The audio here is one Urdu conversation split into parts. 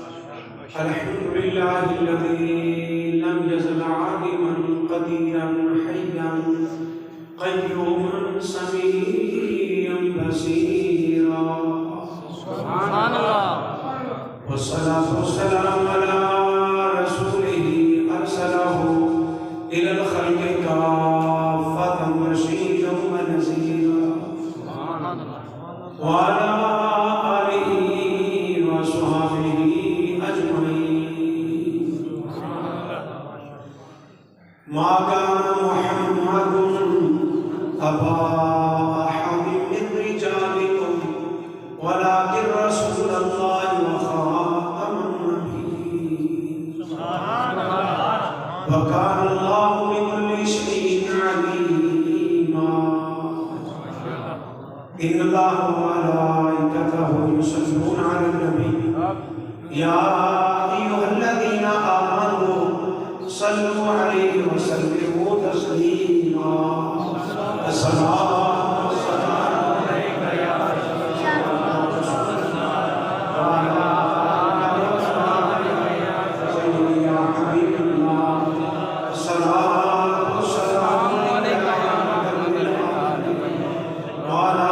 الحمد لله الذي لم يزل عالما قديرا حيا قيوما سميعا بصيرا. سبحان الله. والصلاة والسلام على رسوله أرسله إلى الخلق كافة بشيرا ونذيرا. وعلى آله وصحبه أجمعين. ما كان محمد أبا أحد من رجالكم ولكن رسول الله وخاتم النبيين. وكان الله بكل شيء عليما. إن الله وملائكته يصلون على النبي يا أيها الذين آمنوا صلوا عليه وسلموا تسليما. الصلاة والسلام عليك يا رسول الله وعلى آلك وصحبه يا حبيب الله. الصلاة والسلام عليك يا رحمة العالمين وعلى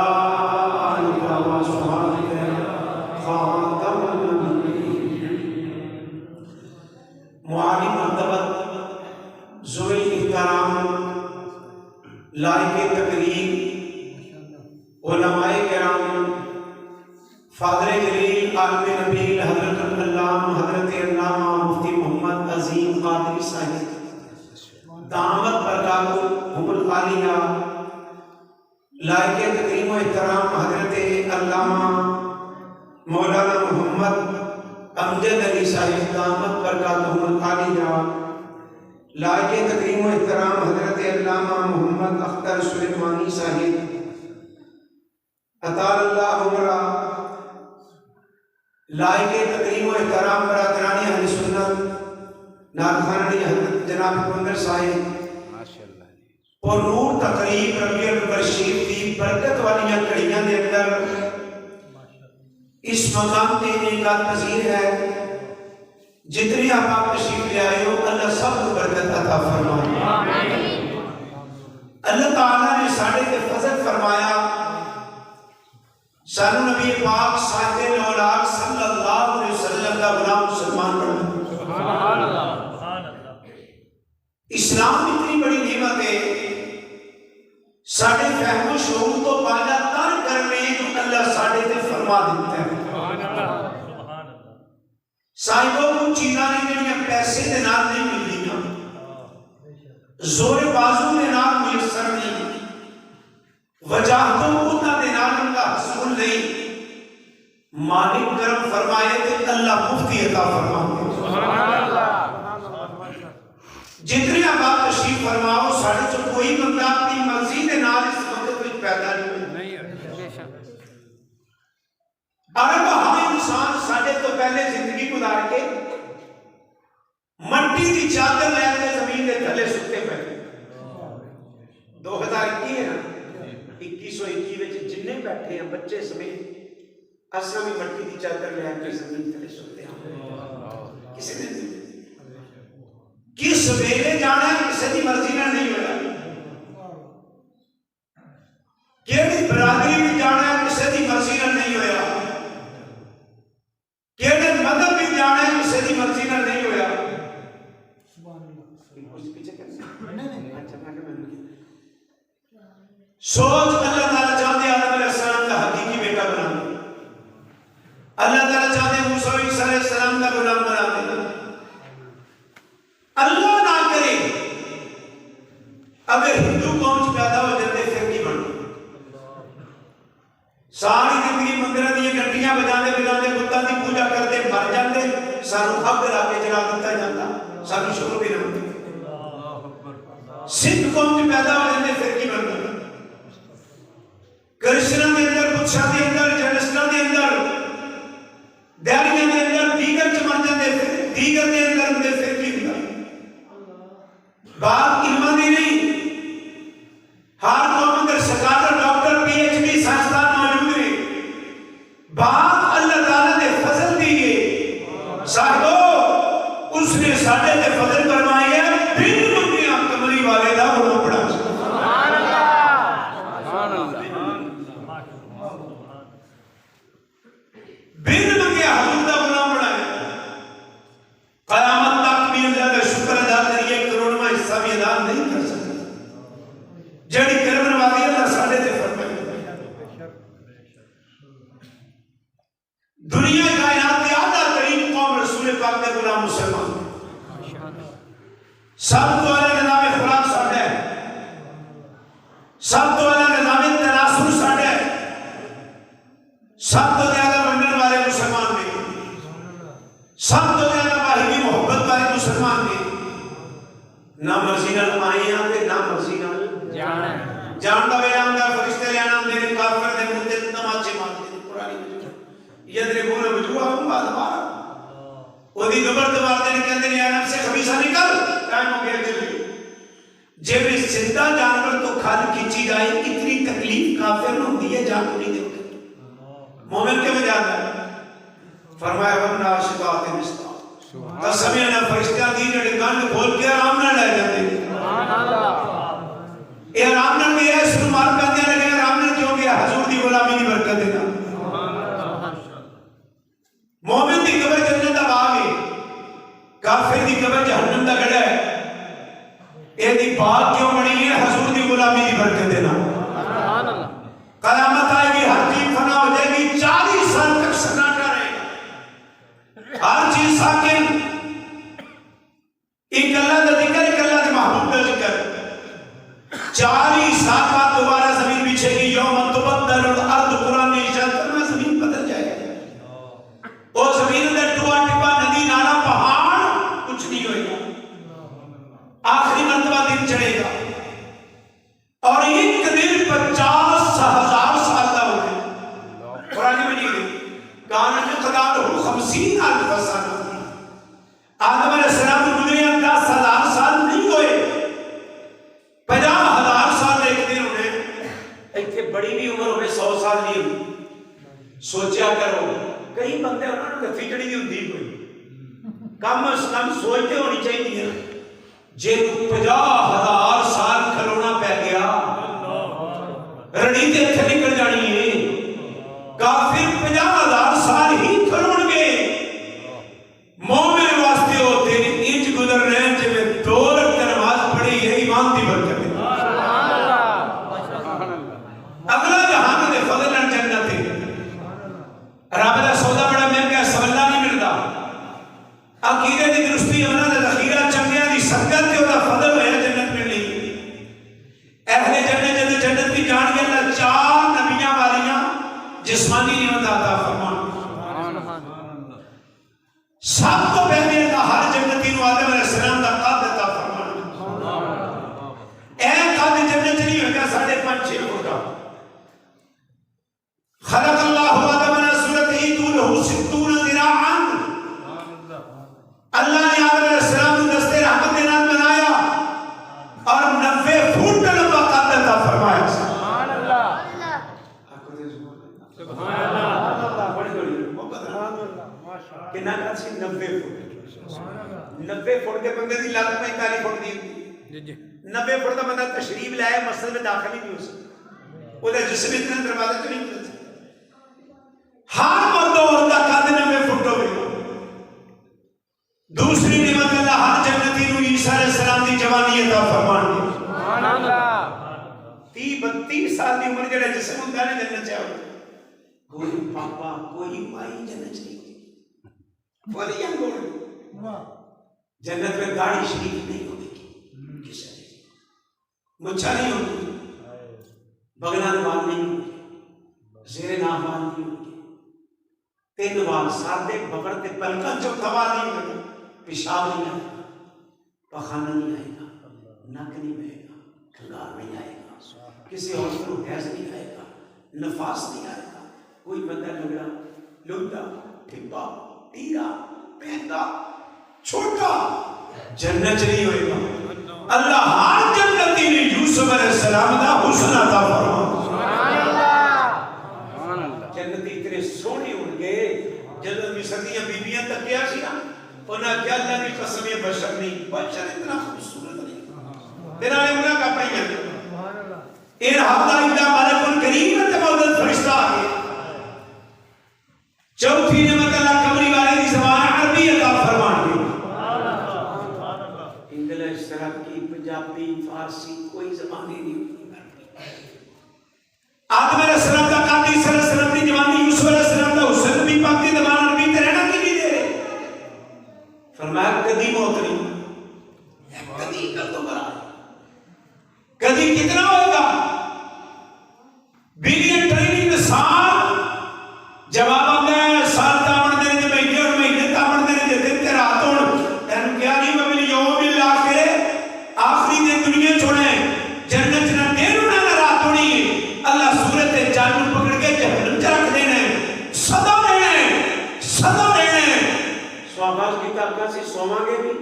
آلك وصحبه خاتم النبيين. معالي مرتبت ذوی احترام لائق تقریر علماء کرام فاضل جلیل عالم نبیل حضرت العلامہ حضرت علامہ مفتی محمد عظیم قادری صاحب دامت برکاتہم العالیہ، لائق تقریم و احترام حضرت علامہ مولانا محمد امجد علی صاحب دامت برکاتہم العالیہ، لائق تقریم و احترام حضرت علامہ محمد اختر سلیمانی صاحب اطال اللہ عمرہ، لائق تقریم و احترام برادران اہل سنت نارخانہ حضرت جناب بندر صاحب اور نور تقریب ربیع البشیر دی برکت والی کڑیاں دے اندر اس مقام تے ایک پذیر ہے. جتنی آپ تشریف لے آئے ہو اللہ سب کو برکت عطا فرمائے. اللہ تعالیٰ نے ساڑھے کے فضل فرمایا سانو نبی پاک صاحب الاولاق صلی اللہ علیہ وسلم کا غلام مسلمان بنا. اسلام اتنی بڑی نعمت ہے ساڑھے فہم و شعور تو بالا تر کرنے جو اللہ ساڑھے تے فرما دیتا ہے. صاحبوں کو چیزاں نہیں پیسے دے نال نہیں ملتی نا، زور بازو دے نال میسر نہیں، وجاہتوں خودہ دے نال اللہ حصول نہیں. مالک کرم فرمائے تو اللہ مفتی عطا فرمائے. جتنے آپ تشریف فرماؤ ساڑھے جو کوئی بندہ اپنی مرضی دے نال اس وقت کچھ پیدا نہیں. عرب ہم انسان ساڑھے تو پہلے زندگی گزار کے مٹی کی چادر لے کے زمین دے تھلے سکتے پہ 2021 ہے نا 2121 وچ جننے بیٹھے ہیں بچے سمیت اساں بھی مٹی کی چادر لے کے زمین تھلے سکتے ہیں. کسی نے کس ویلے جانا ہے کسی دی مرضی نہ نہیں ہویا، کیڑی برادری میں جانا ہے کسی دی مرضی نہ نہیں ہویا، کیڑے مذہب میں جانا ہے کسی دی مرضی نہ نہیں ہویا. سوچ اللہ تعالیٰ چاہتے آدم علیہ السلام کا حقیقی بیٹا بنا دے، اللہ تعالیٰ چاہتے موسیٰ علیہ السلام کا غلام بنا دے. اللہ نہ کرے اگر ہندو قوم پیدا ہو جاتے پھر کی بن ساری زندگی مندرہ دی گھنٹیاں بجانے بتاں دی پوجا کرتے مر جاتے، سانو حق لا کے جلا دیتا جاتا، سانو شکر بھی نہ ہوتی. سکھ قوم پیدا ہو جاتے پھر کی بن کرشنا دے اندر بدھا دے اندر جینسنا دے اندر دیاریاں دے اندر دیگر چمر جاتے دیگر دے اندر پھر کی ہوتا. بات علمہ دی نہیں، ہر قوم اندر سکاتر ڈاکٹر پی ایچ ڈی سائنسدان موجود ہیں. بات اللہ تعالیٰ نے فضل دیئے صاحبو اس نے ساڑھے تے فضل فرمائی ہے بن منگیا کملی والے دا وہ پڑھا سبحان اللہ سبحان اللہ بن منگیا حضور دا غلام پڑھا ہے قیامت تک بھی اللہ کا شکر ادا کریے کروڑواں حصہ بھی ادا نہیں کر سکتا جڑی کرن والی اللہ ساڑھے تے فرمائی دنیا کائنات کی آدھا ترین قوم رسول پاک کے غلام مسلمان سب تو والا نظام خوراک ساڑھا ہے سب تو والا نظام تناسل ساڑھا ہے سب تو زیادہ بننے والے مسلمان بھی سب تو زیادہ باہمی محبت والے مسلمان بھی نہ مرضی نال آئے آتے نہ مرضی نال جان دا ویلان دا فرشتے لیانا میرے کافر دے مندے تماچے مانتے ہیں قرآنی مجھو یدربون وجوہہم وادبارہم وہ دی گبر دوار دینے کے اندر یا نفس خبیصہ نکل ٹائم ہو گیا چلی جب اس زندہ جانور تو کھال کھینچی جائے اتنی تکلیف کافر نہ ہوتی ہے جان کو نہیں دیکھتے مومن کے میں جاتا ہے فرمایا ورنہ عاشقات مستہ قسمیہ نہ فرشتہ دی جڑے گنڈ کھول کے آرام نہ لے جاتے اے آرام نہ گیا اس کو مار کر دیا لگے آرام نہ کیوں گیا حضور دی غلامی دی برکت دینا مومن دی قبر جنت اب آگے کافر دی قبر جہنم دا گڑا ہے اے دی بات کیوں بڑی ہے حضور دی غلامی دی برکت دینا قیامت آئے گی ہر چیز فنا ہو جائے گی 40 سال تک سناٹا رہے گا ہر چیز ساکن ایک اللہ دا ذکر ایک اللہ دا محبوب دا ذکر 40 سال بعد دوبارہ زمین بچھے گی یوم تبدل الارض قرآن نے اشارت کرنا زمین بدل جائے گا وہ زمین اندر ٹوا ٹپا ندی نالا پہاڑ کچھ نہیں ہوئے گا آخری مرتبہ دن چڑھے گا اور ایک دن 50,000 سال کا ہوئے قرآن مجید کانت قدار ہو 50,000 سال آدم علیہ السلام کو گزرے 10,000 سال نہیں ہوئے 50,000 سال ایک دن انہیں ایک بڑی بھی عمر ہوئے 100 سال نہیں ہوئی سوچیا کرو کئی بندے انہوں نے فکری نہیں ہوتی کوئی کم از کم سوچتے ہونی چاہیے جے 50,000 سال کھلونا پہ گیا رڑی تے اتھے نکل جانی ہے کافر 50,000 سال ہی کھلون گے مومن واسطے ہوتے انج گزر رہے ہیں جب میں 2 رکعت نماز پڑھی ہے ایمان دی برکت ہے اگلا جہان دے فضل اور جنت ہے رب دا سودا بڑا مہنگا ہے سوالہ نہیں ملتا عقیدے دی درستی ہونا دا ذخیرہ چنگیاں دی سنگت تے دا فضل ہے جنت ملنی اہل جنت جنت بھی جان گے اللہ 4 نبیاں والیاں جسمانی نعمت عطا فرمان سب کو پہلے اللہ ہر جنتی نو آدم علیہ السلام دا قد عطا فرمان اے قد جنت نہیں ہوگا 5.5 فٹ کا خلق اللہ آدم علیہ صورتہ طولہ 60 ذراعا اللہ نے آدم علیہ السلام کو دستے رحمت کے نام بنایا اور 90 فٹ لمبا قد عطا فرمایا سبحان اللہ سبحان اللہ بڑی بڑی محبت کہ نہ کسی 90 فٹ 90 فٹ کے بندے دی لات 45 فٹ دی 90 فٹ کا بندہ تشریف لائے مسجد میں داخل ہی نہیں ہو سکتا وہ جسم اتنا دروازہ تو نہیں ملتا ہر مرد و عورت کا قد 90 فٹ ہو گئی دوسری نعمت اللہ ہر جنتی نو عیسیٰ علیہ السلام دی جوانی عطا فرمان دی سبحان اللہ 30-32 سال دی عمر جڑا جسم ہوندا نے جنت چاہو کوئی پاپا کوئی مائی جنت نہیں ولی انگوڑ جنت میں داڑھی شریف نہیں ہوگی کس نے مچھا نہیں ہوگی بغلان وال نہیں ہوگی زیر ناوال نہیں ہوگی 3 وال سادے بغر تے پلکن چوتھا وال نہیں ہوگی پیشاب نہیں آئے گا پخانہ نہیں آئے گا نک نہیں بہے گا کھنگار نہیں آئے گا کسی اور کو حیض نہیں آئے گا نفاس نہیں آئے گا کوئی بندہ لگڑا لگڑا ٹھپا ٹیرا پہندا چھوٹا جنت نہیں ہوئے گا اللہ ہر جنتی نے یوسف علیہ السلام دا حسن عطا فرما جنتی اتنے سونے ہوں گے جنت میں سدیاں بیبیاں تک کیا سی نا انہاں کیا اللہ کی قسم یہ بشر نہیں، بشر اتنا خوبصورت نہیں تیرا نے انہاں کا پڑھی ہے ان حضا الا ملک کریم تے معزز فرشتہ آگے چوتھی نعمت اللہ کمری والے دی زبان عربی عطا فرمان دی انگلش سرکی پنجابی فارسی کوئی زبان ہی نہیں آدم علیہ السلام کا قاضی صلی اللہ علیہ وسلم کی جوانی یوسف علیہ السلام کا حسن بھی پاک دی زبان عربی تے رہنا کی نہیں دے رہے فرمایا کدی موت نہیں کدی کل تو برا کدی کتنا ہوگا بلین ٹریننگ سال جواب آگا ہے سال تامن دینے دے مہینے اور مہینے تامن دینے دے دن تے راتوں تین کیا نہیں مبیل یوم اللہ کے آخری دن دنیا چھوڑیں جنت نہ دین انہاں نہ راتوں نہیں اللہ صورت جانو پکڑ کے جہنم چ رکھ دینا ہے صدا دینا ہے سواباز کی طاقت سے سوما گے بھی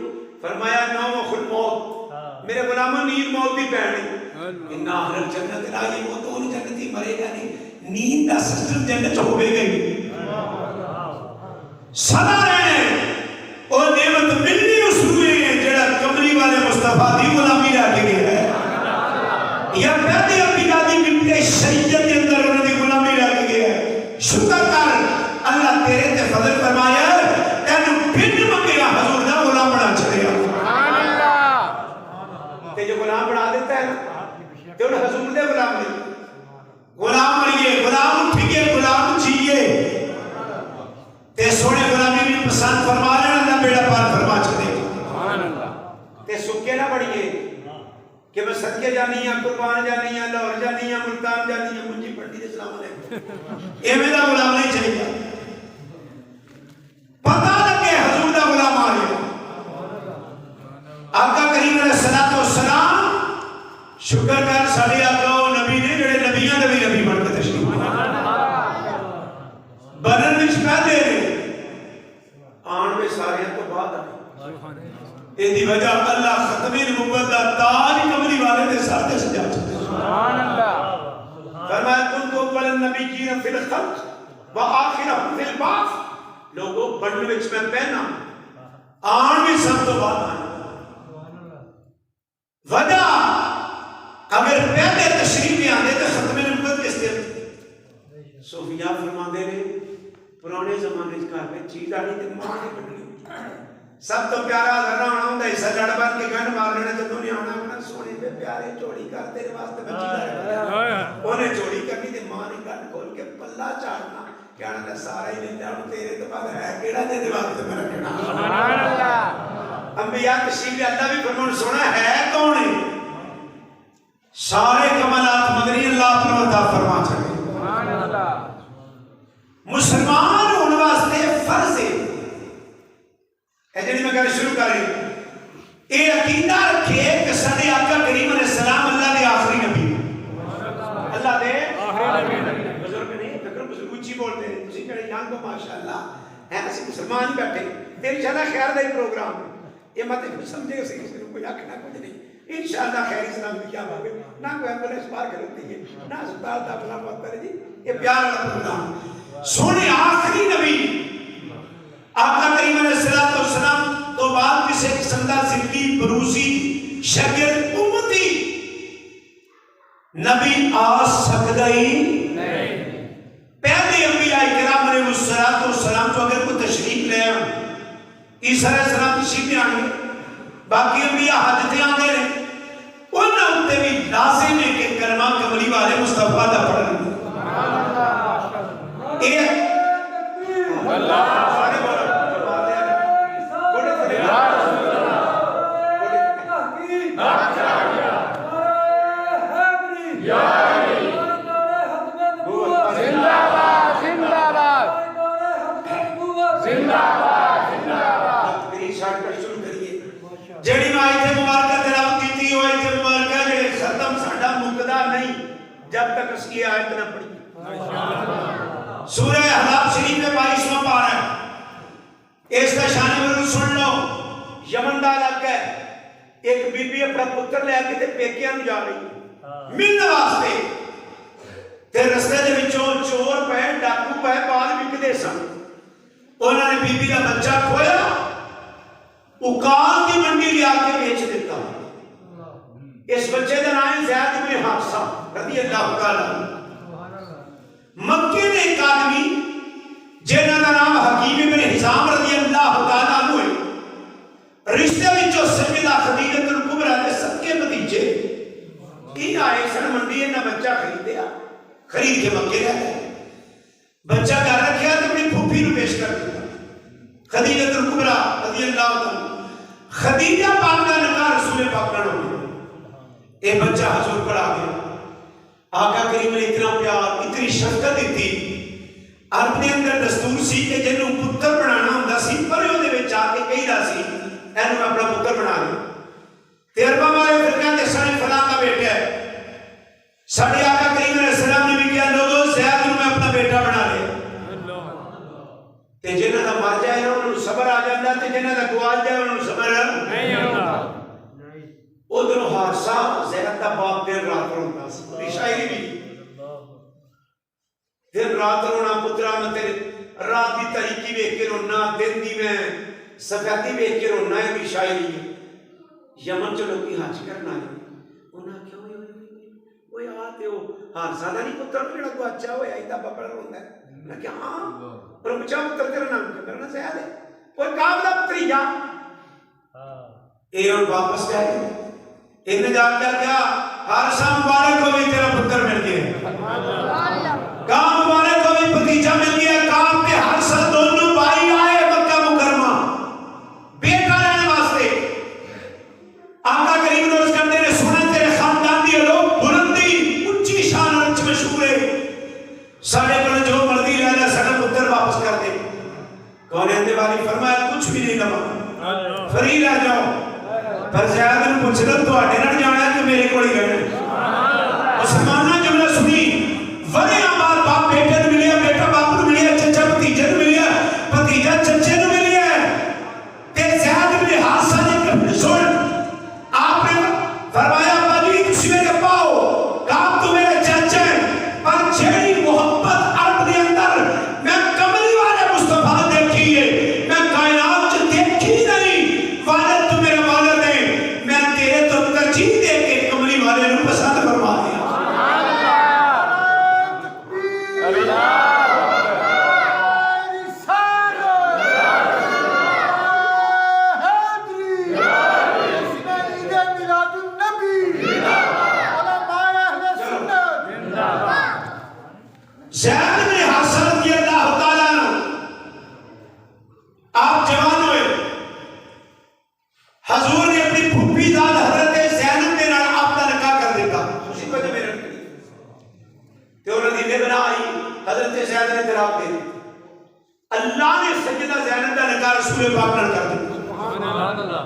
فرمایا نوم خل موت میرے غلاموں نیند موت بھی پہنی انہا اہل جنت رائی موت ان جنتی مرے گا نہیں نیند دا سسٹم جنت ہوئے گئی صدا رہنے اور نعمت ملنی اس ہوئے ہیں جڑا کمری والے مصطفیٰ دی غلامی رہ کے گئے ہے یا پہلے اپنی دادی بنتے شریعت کے اندر انہوں نے غلامی رہ کے گئے ہے شکر کر اللہ تیرے تے فضل فرمایا تینو پھر منگے گا حضور نہ غلام بنا چھڑے گا تے جو غلام بنا دیتا ہے تو انہوں حضور دے غلام نہیں غلام بنیے غلام اٹھیے غلام جیئے تے سونے غلامی بھی پسند فرما لینا اللہ بیڑا پار فرما چھڑے گا تے سکے نہ بڑھئے کہ میں صدقے جانی ہیں قربان جانی ہیں لاہور جانی ہیں ملتان جانی ہیں منجی پڑھنی دے السلام علیکم اے میرا غلام نہیں چاہیے پتہ لگے حضور دا غلام آ گیا آقا کریم علیہ السلام شکر کر ساڑھے آقا و نبی نے جڑے نبیاں نبی بن کے تشریف بنن وچ پہلے آن میں سارے تو بعد آئے ایدی وجہ اللہ ختمی نبوت دا تاج کملی والے دے ساتھ سجا چکے سبحان اللہ فرمایا کنتو اول النبیین فی الخلق و آخرہم فی البعث لوگوں بڑھنے وچ میں پہنا آن بھی سب تو بعد آئے وجہ اگر پہلے تشریف میں آنے تو ختم نبوت کس دے صوفیاء فرما دے رہے پرانے زمانے کار میں چیز آنی تے ماں نہیں بڑھنی سب تو پیارا ذرا ہونا ہوں ایسا جڑ بات کے گھن مار لینا جب انہیں آنا ہونا سونے پہ پیارے چوڑی کر تیرے واسطے بچی رہا انہیں چوڑی کرنی تے ماں نے گھن کھول کے پلہ چاڑنا کہنا نے سارا ہی لے جاؤں تیرے تو بعد ہے کیڑا دے واسطے میں رکھنا سبحان اللہ انبیاء تشریف اللہ بھی فرمان سونا ہے کون ہے سارے کمالات مدنی اللہ اپنا عطا فرما چکے سبحان اللہ مسلمان ہونے واسطے فرض ہے ایجنی میں کہنا شروع کر رہی اے عقیدہ رکھے کہ صدی آقا کریم علیہ السلام اللہ دے آخری نبی اللہ دے آخری نبی بزرگ نہیں فکر بزرگ اچھی بولتے ہیں تسی کہنے یہاں کو ماشاءاللہ ہیں اسی مسلمان ہی بیٹھے تیری شاءاللہ خیر دائی پروگرام یہ مت سمجھے گا صحیح سے کوئی آکھنا کچھ نہیں انشاءاللہ خیر اسلام کی کیا بات ہے نہ کوئی ایمبولینس پار کرتی ہے نہ اسپتال داخلہ بات کرے جی یہ پیار والا پروگرام سونے آخری نبی آقا کریم علیہ السلام تو بعد کسی قسم دا زندگی بروسی شاگرد امتی نبی آ سکتا ہی نہیں پہلے انبیاء کرام علیہ السلام تو اگر کوئی تشریف لے عیسیٰ علیہ السلام تشریف لے آئیں باقی انبیاء حاجتیں آگے رہے انہاں ہوتے بھی لازم ہے کہ کلمہ کملی والے مصطفیٰ دا پڑھنے ایک اللہ سارے بولو جیڑی میں آئی تھے مبارکہ تلاوت کی تھی وہ آئی تھے مبارکہ جیڑے ختم ساڑھا مقدہ نہیں جب تک اس کی آیت نہ پڑھی سورہ احزاب شریف میں 22واں پارہ ہے اس کا شان ورود سن لو یمن دا علاقہ ہے ایک بی بی اپنا پتر لے کے تے پیکیاں نو جا رہی ملنے واسطے تے رستے دے وچوں چور پے ڈاکو پے بال وکدے سن انہاں نے بی بی دا بچہ کھویا رضی اللہ تعالی مکے دے ایک آدمی جنہاں دا نام حکیم بن حزام رضی اللہ تعالی عنہ ہے، رشتے وچوں سیدہ خدیجہ الکبریٰ دے سکے بھتیجے یہ آئے سن منڈی انہاں بچہ خریدیا، خرید کے مکے لے گئے، بچہ گھر رکھیا تو اپنی پھوپھی نو پیش کر دیا خدیجہ الکبریٰ رضی اللہ تعالی۔ خدیجہ پاک دا نکاح رسول پاک نال ہو گیا، یہ بچہ حضور پر آ گیا، آقا کریم نے اتنا پیار اتنی شفقت دیتی، اپنے اندر دستور سی کہ جنوں پتر بنانا ہوندا سی پر وہ دے وچ آ کے کہیدا سی اینوں میں اپنا پتر بنا لیا۔ تجربہ والے پھر کہتے سارے فلاں کا بیٹا ہے، ساڈے آقا کریم علیہ السلام نے بھی کیا لوگوں زید نوں میں اپنا بیٹا بنا لیا، تے جنہاں دا مر جائے انہاں نوں صبر آ جاندا تے جنہاں دا گواچ جائے انہاں نوں صبر نہیں آندا۔ ادھر حادثہ زید دا باپ دن رات روندا سی، پوری شاعری بھی دن رات رونا پترا میں تیرے رات دی تاریکی ویکھ کے رونا، دن دی میں سفیدی ویکھ کے رونا، ہے بھی شاعری ہے۔ یمن چ لوکی حج کرنا ہے، انہاں کیوں اوئے آتے ہو حادثہ دا نہیں پتر جڑا گواچا ہویا ایدا بابا روندا ہے، میں کہ ہاں پر بچا پتر تیرا نام کیا کرنا زید ہے، کوئی کام دا پتری جا اے اور واپس لے گئے، انہیں جا کے کیا حادثہ مبارک ہوئی تیرا پتر مل گیا، کام مبارک ہوئی بھتیجا مل گیا، کام کے حادثہ دونوں بھائی آئے مکہ مکرمہ بیٹا لینے واسطے، آقا کریم نے اس کرتے نے سنا تیرے خاندان دی لوگ بلندی اونچی شان رچ مشہور ہے، ساڑھے کو جو مرضی لے لے سڑا پتر واپس کر دے، کون اندے والی فرمایا کچھ بھی نہیں لما فری رہ جاؤ، پر زیادہ نے پوچھ لو تو آٹے نہ جانا ہے کہ میرے کو ہی گئے مسلمانہ جملہ سنی ورے ہمار باپ بیٹے نے ملیا، بیٹا باپ نے ملیا، چچا بھتیجے نے ملیا، بھتیجا چچے نے ملیا، تے زیادہ نے حادثہ نے کبھی سن آپ نے فرمایا باجی کسی میرے پاؤ کام تو میرے چچے پر چھڑی محبت عرب دے اندر میں کملی والے مصطفیٰ دیکھی ہے، میں کائنات جو دیکھی نہیں، والد تو میرے والد ہے، میں تیرے تو ترجیح دے کے کملی والے نے پسند فرما دیا۔ زید بن حارثہ رضی اللہ تعالیٰ عنہ آپ جوان ہوئے، حضور نے اپنی پھوپھی زاد حضرت زینب کے نال آپ کا نکاح کر دیتا، خوشی کو جو میرے تے انہوں نے بنا آئی حضرت زید نے طلاق دے دی، اللہ نے سیدہ زینب کا نکاح رسول پاک نال کر دیا۔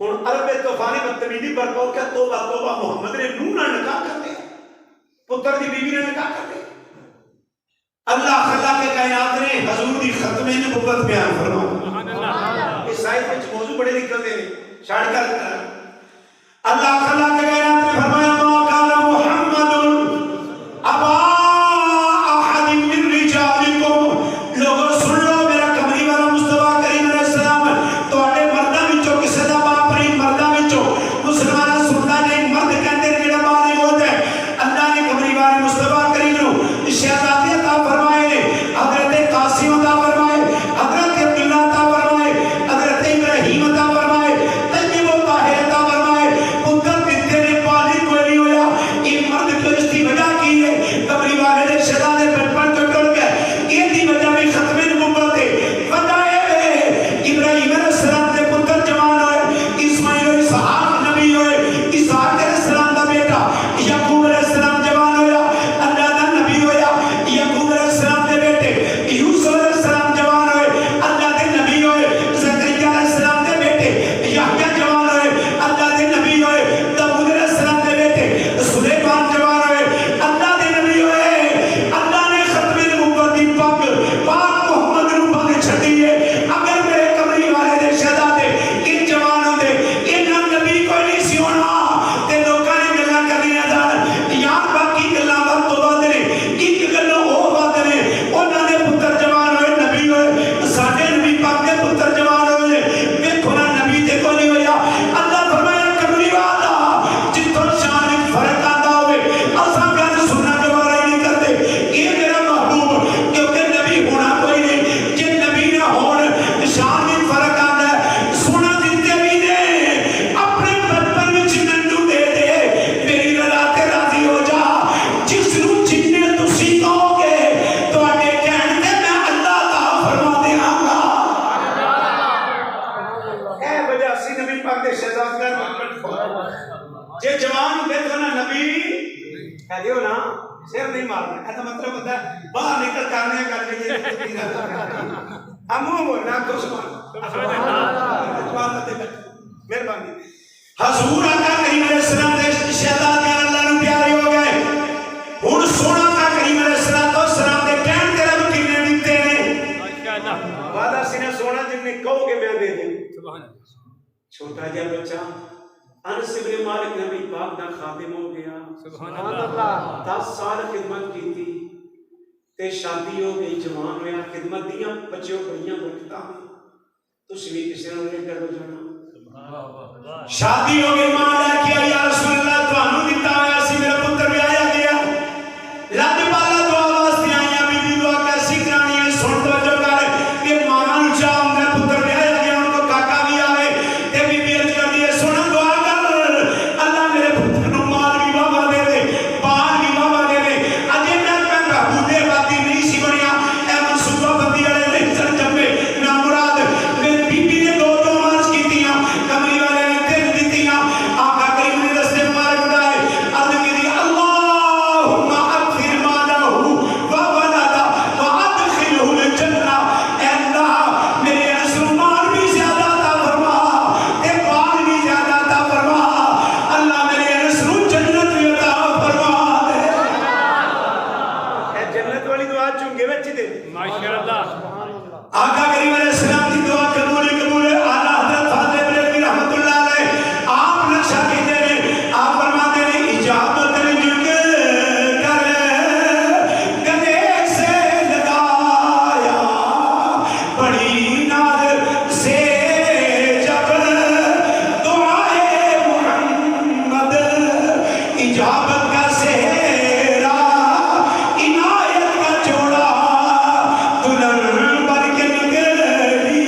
ہن عرب طوفان بدتمیزی برپا کیا توبہ توبہ محمد نے نوح نال نکاح کر دیا، پتر دی بیوی نے نکاح کر دیا۔ اللہ خلا کے کائنات نے حضور دی ختم نبوت بیان فرمایا، اس آیت میں موضوع بڑے نکلتے ہیں شاڑ کر اللہ خلا کے کائنات نے فرمایا ما کان محمد ابا احد من رجالکم، لوگوں سن لو میرا کملی والا مصطفیٰ کریم علیہ السلام تواڈے مرداں وچوں کسے دا باپ نہیں، مرداں وچوں مسلماناں سندا نہیں، مرد کہندے نے جڑا بالغ ہو جائے، اللہ نے کملی والے مصطفیٰ کریم نو شہزادی عطا فرمائے، حضرت قاسم عطا فرمائے، حضرت عبداللہ عطا فرمائے، حضرت ابراہیم عطا فرمائے، طیب و طاہر نبی پاک دے شہزادگان جے جوان دیکھو نا نبی کہہ دیو نا سر نہیں مارنا ایسا مطلب ہوتا ہے باہر نکل کرنے کر کے ہم بولنا دشمن مہربانی حضور آقا کریم علیہ السلام دے شہزادگان اللہ نو پیارے ہو گئے ہن سونا کا کریم علیہ السلام دے کہن تے رب کنے دتے نے وعدہ سینہ سونا جن نے کہو کہ میں دے دوں چھوٹا جا بچہ انس بن مالک نبی پاک دا خادم ہو گیا سبحان اللہ 10 سال خدمت کی تھی تے شادی ہو گئی جوان ہویا خدمت دیاں بچیوں بڑیاں برکتاں تسی بھی کسے نال نہیں کرو جانا شادی ہو گئی ماں لے کے یا رسول اللہ تانوں دتا ہویا سی میرا پتر ویایا گیا رب والا دعا واسطے آیا بی بی دعا کیسی کرانی ہے سن توجہ کر کہ ماں نوں چاہ میں پتر ویایا گیا ان کو کاکا بھی آوے تے بی بی عرض کر دی سن دعا کر اللہ میرے پتر نوں مال بھی بابا دے دے بال بھی بابا دے دے اجے تک میں بہودے باتی نہیں سی بنیا اے منصوبہ بندی والے نہیں سن جمے نہ مراد میری بی بی نے دو عرض کیتیاں کملی والے نے تین دتیاں آقا کریم نے رستے مبارک اٹھائے عرض کی دی اللہم اغفر مالہ وولدہ وادخلہ الجنہ اے اللہ میرے انس مال بھی زیادہ عطا فرما اے بال بھی زیادہ عطا فرما اللہ میرے انس جنت بھی عطا فرما دے اے جنت والی دعا چونگے بچی دے ماشاءاللہ آقا کریم علیہ السلام کی دعا قبول اعلیٰ حضرت فاضل بریلوی رحمت اللہ علیہ آپ نقشہ کہتے ہیں آپ فرماتے ہیں اجابت رجک کر گلے سے لگایا بڑی ناز سے جب دعائے محمد اجابت کا سہرا عنایت کا جوڑا دلہن بن کے نکلی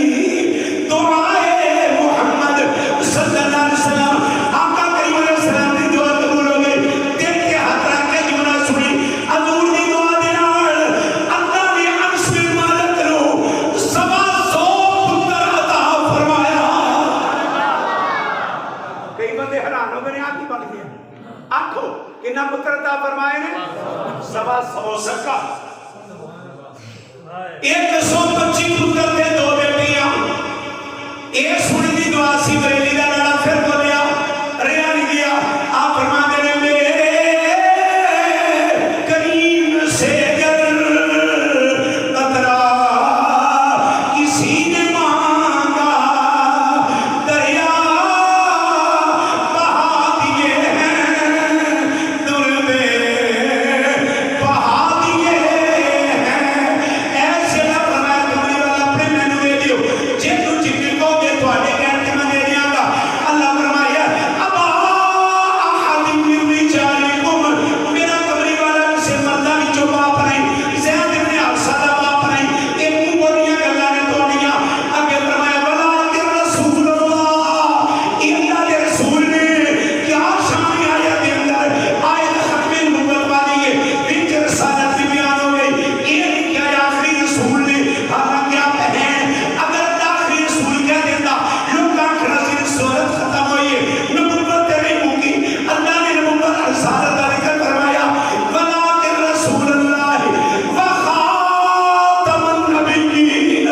دعائے محمد صلی اللہ علیہ وسلم آقا کریم علیہ السلام کی دعا قبول ہو گئی دیکھ کے ہاتھ رکھ کے جملہ سنی حضور کی دعا دے نال اللہ نے انس بن مالک نو 100 پتر عطا فرمایا کئی بندے حیران ہو گئے آ کی بن گیا آکھو کتنا پتر عطا فرمائے نے 100 سکا 125 پتر دے 2 بیٹیاں ایک سنی دی دعا سی بریلی دا لڑا پھر بولیا ریا نہیں دیا آپ فرماتے ہیں میرے کریم سے گر قطرہ کسی نے مانگا دریا بہا دیے ہیں در میں بہا دیے ہیں ایسے نہ فرمایا کملی والا اپنے مینو دے دیو جے تو جتنے کو گے تو آنے کہن کے میں دے دیا گا اللہ فرمایا ابا احد من رجالکم میرا کملی والا کسے مردہ کی جو باپ نہیں زید ابن حفصہ دا باپ نہیں ایک منہ بولیاں کہ اللہ نے توڑیاں اگے فرمایا ولیکن رسول اللہ اللہ دے رسول نے کیا شان آیت دے اندر آیت ختم نبوت والی ہے بنت رسالت بھی بیان ہو گئی یہ لکھا ہے آخری رسول نے حالانکہ آپ ہیں اگر آخری رسول کہہ دیتا لوگ آنکھ رسول صورت ختم ہوئی ہے نبوت تیرے ہوگی اللہ نے نبوت رسالت کا ذکر فرمایا ولیکن رسول اللہ وخاتم النبیین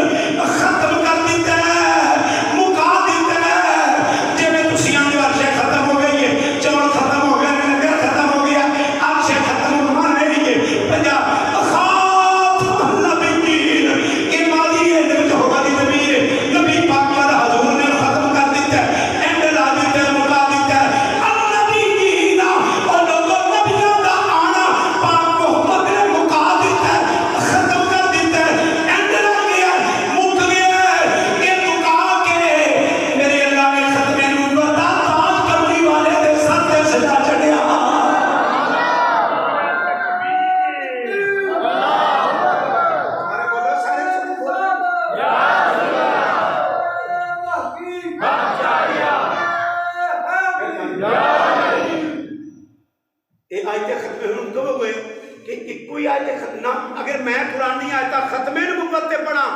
ختم کر دیتا ہے مکا دیتا ہے جب تسی آنے ورشے ختم ہو گئی ہے چور ختم ہو گئے نگر ختم ہو گیا آرشے ختم ہونے لیے پنجا خاتم النبیین یہ ماضی ہے جو ہوگا دی نبی ہے نبی پاک والا حضور نے ختم کر دیتا ہے اینڈ لا دیتا ہے مکا دیتا ہے النبیین اور لوگوں نبیوں کا آنا پاک محمد نے مکا دیتا ہے ختم کر دیتا ہے اینڈ لا گیا مک گیا یہ مکا کے میرے اللہ نے ختم نبوت دا تاج کملی والے دے سر تے سجا چڑھیا سارے بولو سارے یہ آیتیں ختم ہوں کب ہوئے کہ ایک کوئی آیتیں ختم نہ اگر میں قرآن نہیں آیتہ ختم نبوت تے پڑھا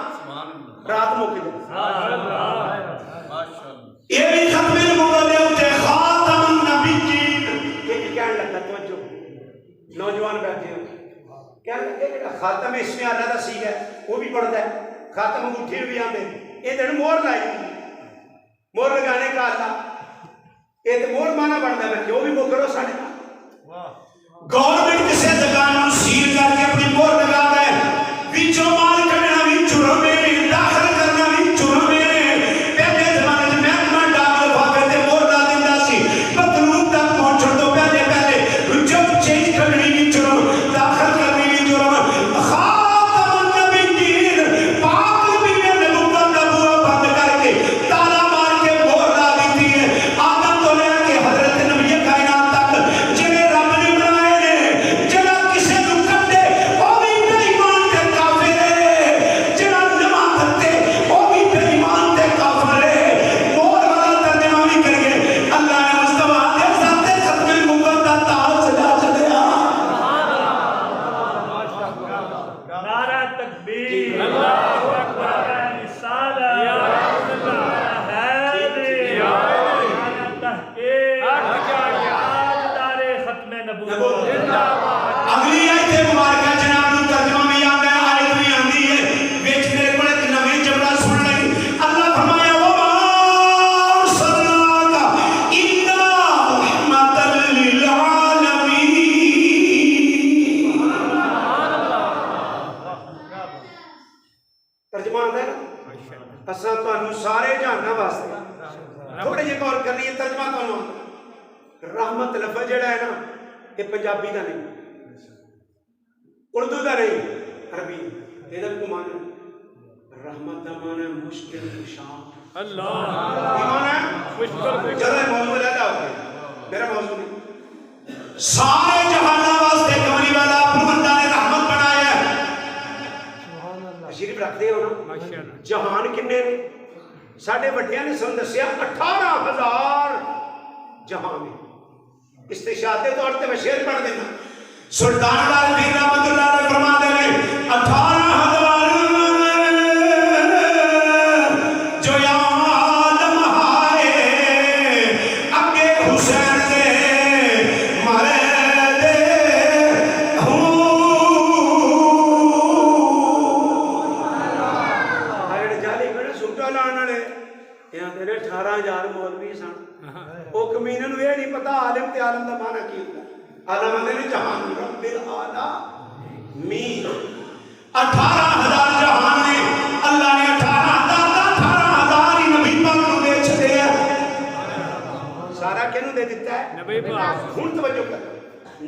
رات مک جائے یہ بھی ختم یہ جڑا خاتم اسم اعلیٰ دا سیغہ ہے وہ بھی پڑھتا ہے، خاتم انگوٹھی بھی آندے، یہ دن مور لائی مور لگانے کا اللہ، یہ تو مور مانا بڑھتا ہے کہ وہ بھی مکرو ساڑھے گورنمنٹ کسے دکانوں سیل کر کے اپنی مور لگا رہے ہیں، ویچو مال کرنا بھی جرم ہے، داخل کرنا بھی جرم ہے، پہلے زمانے میں محکمہ ڈاک لفافے تے مور لا دیندہ سی، مطلوب تک پہنچن تو پہلے جب چینج کرنی بھی جرم، داخل کرنی بھی جرم، خاتم النبیین پاک نبی نے نبوت کا بوا بند کر کے تالا مار کے مور لا دیتی ہے، آدم تو لے کے حضرت نبی کائنات تک جنہیں رب نے بنائے نے، جنہ کسے نو کٹے وہ بھی بے ایمان تے کافر ہے، جنہ نماز پڑھتے وہ بھی بے ایمان تے کافر ہے، مور والا ترجمہ بھی کریے اللہ نے مصطفیٰ دے ذات ختم نبوت کا تاج سجا چلیا۔ نعرہ تکبیر، اللہ اکبر، رسالہ، حیدری، نعرہ تحقیق، تاجدار ختم نبوت۔ اگلی آیت مبارکہ جناب نو ترجمہ میں آتا ہے، آیت بھی آندی ہے، بیچ میرے کو ایک نویں جملہ سن لئی، اللہ فرمایا وَمَا أَرْسَلْنَاكَ إِلَّا رَحْمَةً لِّلْعَالَمِينَ۔ ترجمہ آتا ہے نا، اساں تانوں سارے جہاناں واسطے تھوڑے جے غور کرنی ہے، ترجمہ تانوں رحمت لفظ جڑا ہے نا یہ پنجابی کا نہیں، اردو کا نہیں، عربی یہ کو مانا رحمت کا مانا ہے مشکل کشا، اللہ مانا ہے مشکل چلو موضوع لیتا ہو گیا، میرا موضوع نہیں، سارے جہانہ واسطے کمری والا اپنے بندہ نے رحمت بنایا ہے۔ تشریف رکھ دے ہو نا، جہان کنے نے ساڑھے وڈیاں نے سن دسیا 18,000 جہان ہے۔ استشہادی طور تے میں شعر پڑھ دینا، سلطان لال پیر رحمت اللہ علیہ فرما دے رہے 18,000 جو یا عالم ہائے اگے حسین دے مرے دے ہوں جالی کھڑے سوٹا لانا لے یہاں تیرے 18,000 مولوی سن، وہ کمینہ نو یہ نہیں پتا عالم تے عالم دا معنی کی ہوتا ہے، عالم نے جہان رب العالمین 18,000 جہان نے اللہ نے 18,000 ہی نبی پاک نو دے چھڑے ہیں، سارا کینوں دے دیتا ہے نبی پاک۔ ہن توجہ کر،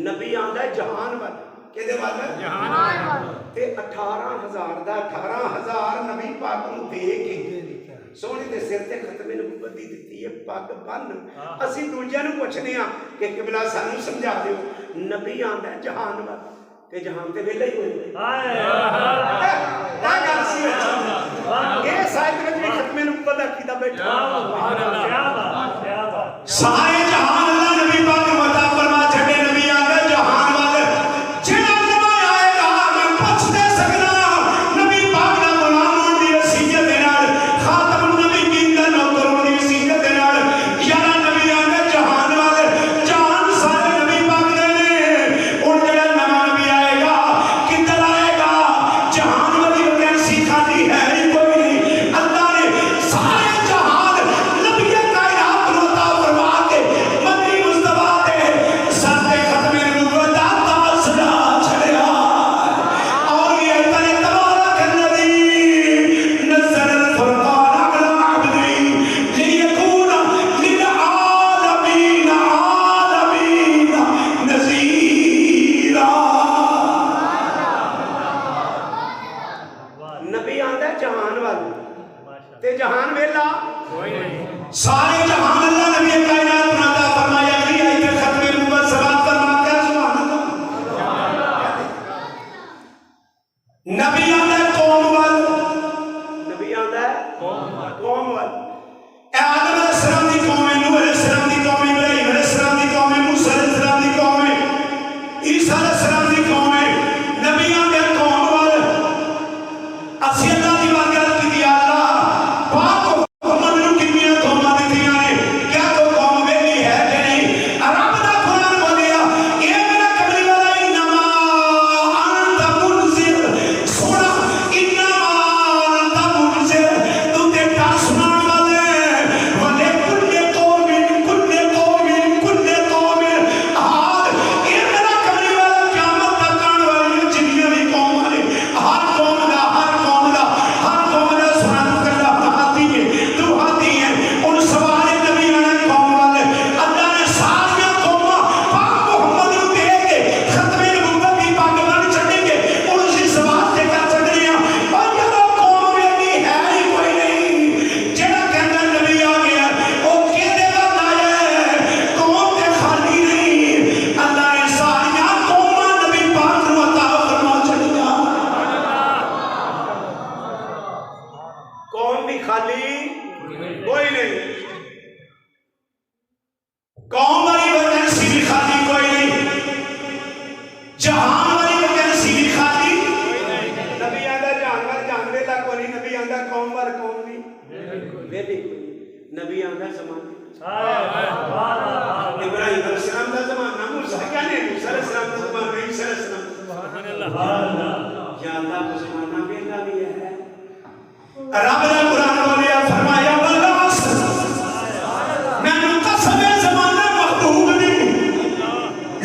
نبی آندا ہے جہان وال، کدے وال جہان تے 18,000 دا 18,000 نبی پاک نو دے کے سونے دے سر تے ختم نبوت دی دتی ہے پگ بن، اسی دوجیاں نوں پوچھنے ہاں کہ قبلہ سانوں سمجھا دیو، نبی آندا ہے جہان وال تے جہان تے ویلا ہی ہوئے گل سی یہ سائت وچ بھی ختم نبوت دا عقیدہ بیٹھا سارے جہان اللہ نبی پاک نوں عطا فرما چھڈے، نبی آندا ہے جہان وال جڑا نبی آئے گا میں پوچھ دے سکنا نبی پاک دا غلام ہون دی حیثیت دے نال خاتم النبیین دا نوکر ہون دی حیثیت دے نال یارا نبی آندا جہان وال جہان سارے نبی پاک دے نے، ہن جڑا نواں نبی آئے گا کدھر آئے گا جہان والی ویکینسی خالی ہے ہی کوئی نہیں، اللہ نے سارے جہان نبی کائنات نو عطا فرما کے مدنی مصطفیٰ دے سر تے ختم نبوت دا تاج سجا چھڑیا، اور یہ تنے تبارک الذی نزل الفرقان علی عبدہ لیکون للعالمین عالمین نذیرا۔ نبی آندا ہے جہان وال تے جہان ویلا سارے جہان اللہ نبی کائنات نو عطا فرمایا، اگلی آیت ختم نبوت سبات فرما کے سبحان اللہ۔ نبی آندا ہے قوم وال، نبی آندا ہے قوم وال، اے آدم علیہ السلام دی قوم ہے، نوح علیہ السلام دی قوم ہے، ابراہیم علیہ السلام دی قوم ہے، موسیٰ علیہ السلام دی قوم ہے، عیسیٰ علیہ السلام دی قوم ہے، نبی آندا ہے قوم وال، اسی اللہ دی بارگاہ کی دی اللہ پاک محمد نو کتنی قوماں دتیاں نے قوم والی ویکینسی بھی خالی کوئی نہیں، جہان والی ویکینسی بھی خالی نبی آندا جہان وال جہان ویلا کوئی نہیں، نبی آندا قوم وال قوم نہیں ویلی کوئی نہیں، نبی آندا زمانے ابراہیم علیہ السلام دا زمانہ، موسیٰ کیا نہیں، موسیٰ علیہ السلام دا زمانہ، عیسیٰ علیہ السلام دا زمانہ، یا اللہ کا زمانہ ویلا بھی ہے۔ رب نے قرآن بولیا فرمایا والعصر، میں نے قسم زمانہ محدود نہیں،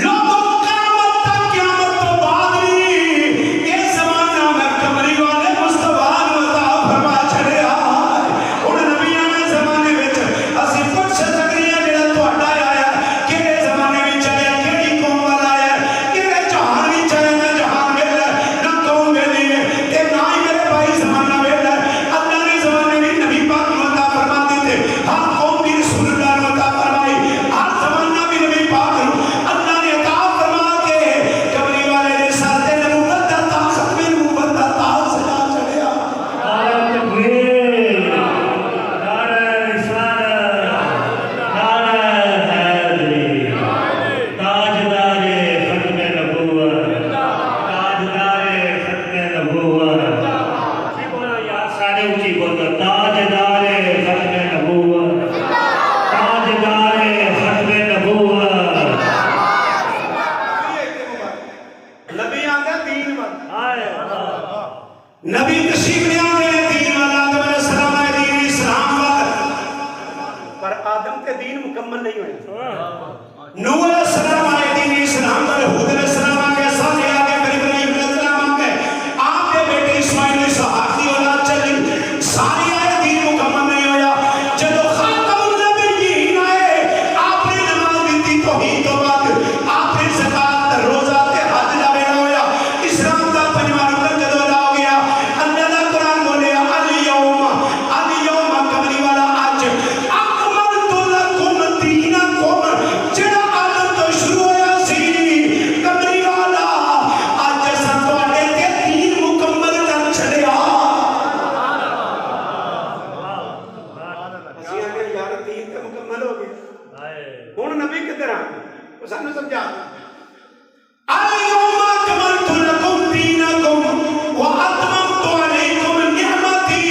لوگوں قیامت تک قیامت تو بعد نہیں، یہ زمانہ میں کمری والے مصطفیٰ عطا فرما چھڑے آئے۔ ان نبیوں نے زمانے وچ اسی کچھ سکری ہے جڑا تہاڈا آیا، کہڑے زمانے وچ آیا، کہڑی قوم والا آیا، کہڑے جہان وچ آیا، نہ جہان ویلا نہ قوم ویلی ہے، تے نہ ہی میرے بھائی زمانہ ویلا ہے۔ اللہ نے زمانے میں نبی پاک کو عطا فرما دیتے، ہر قوم بھی رسول اللہ کو عطا فرمائی، ہر زمانہ بھی نبی پاک کو اللہ نے عطا فرما کے کمری والے نے ساتھ نبوت دا تاج، ختم نبوت دا تاج سجا چڑھیا۔ نعرہ تکبیر، نعرہ رسالت، نعرہ حیدری، تاجدار ختم نبوت، تاجدار ختم نبوت، اونچی بولو یار، سارے اونچی بولو، تاجدار ختم نبوت، تاجدار ختم نبوت۔ نبی آندا دین وال، آئے نبی تشریف لے آندے نے دین والا، آدم علیہ السلام ہے دین اسلام وال، پر آدم تے دین مکمل نہیں ہوئے۔ نوح علیہ السلام آئے دین اسلام پر، ہود علیہ السلام آگے، صالح آگے، پھر ابراہیم علیہ السلام آگے، آپ کے بیٹے اسماعیل اسحاق کی اولاد چلی، ساری آئے دین مکمل نہیں ہویا۔ جدو خاتم النبیین آئے، آپ نے نماز دیتی توحید تو بعد، آپ نے زکات روزہ تے حج دا ویلا ہویا، اسلام دا پنجواں رکن جدو ادا ہو گیا، اللہ دا قرآن بولیا الیوم کملی والا اج اکملت لکم دینکم، جڑا آدم تو شروع ہویا سی کملی والا، اج اساں تواڈے تے دین مکمل کر چھڈیا۔ اسی آنے یار دین تے مکمل ہو گیا، ہن نبی کدھر آ وہ سانو سمجھا الیوم اکملت لکم دینکم واتممت علیکم نعمتی،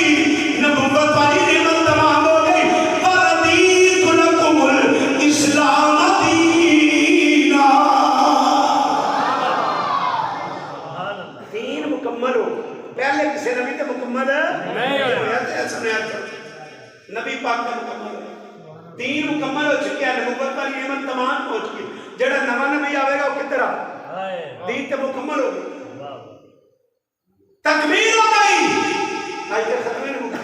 نبوت والی نعمت تمام ہو گئی، ورضیت لکم الاسلام دینا، دین مکمل ہو گیا۔ پہلے کسی نبی تے مکمل نہیں ہویا، تے سنیا نبی پاک تے مکمل ہو، دین مکمل ہو چکا ہے، نبوت والی نعمت تمام پہنچ گئی، جڑا نواں نبی آئے گا وہ کدھر آ، دین تے مکمل ہو گئی، تکمیل ہو گئی، آج تے ختم نبوت۔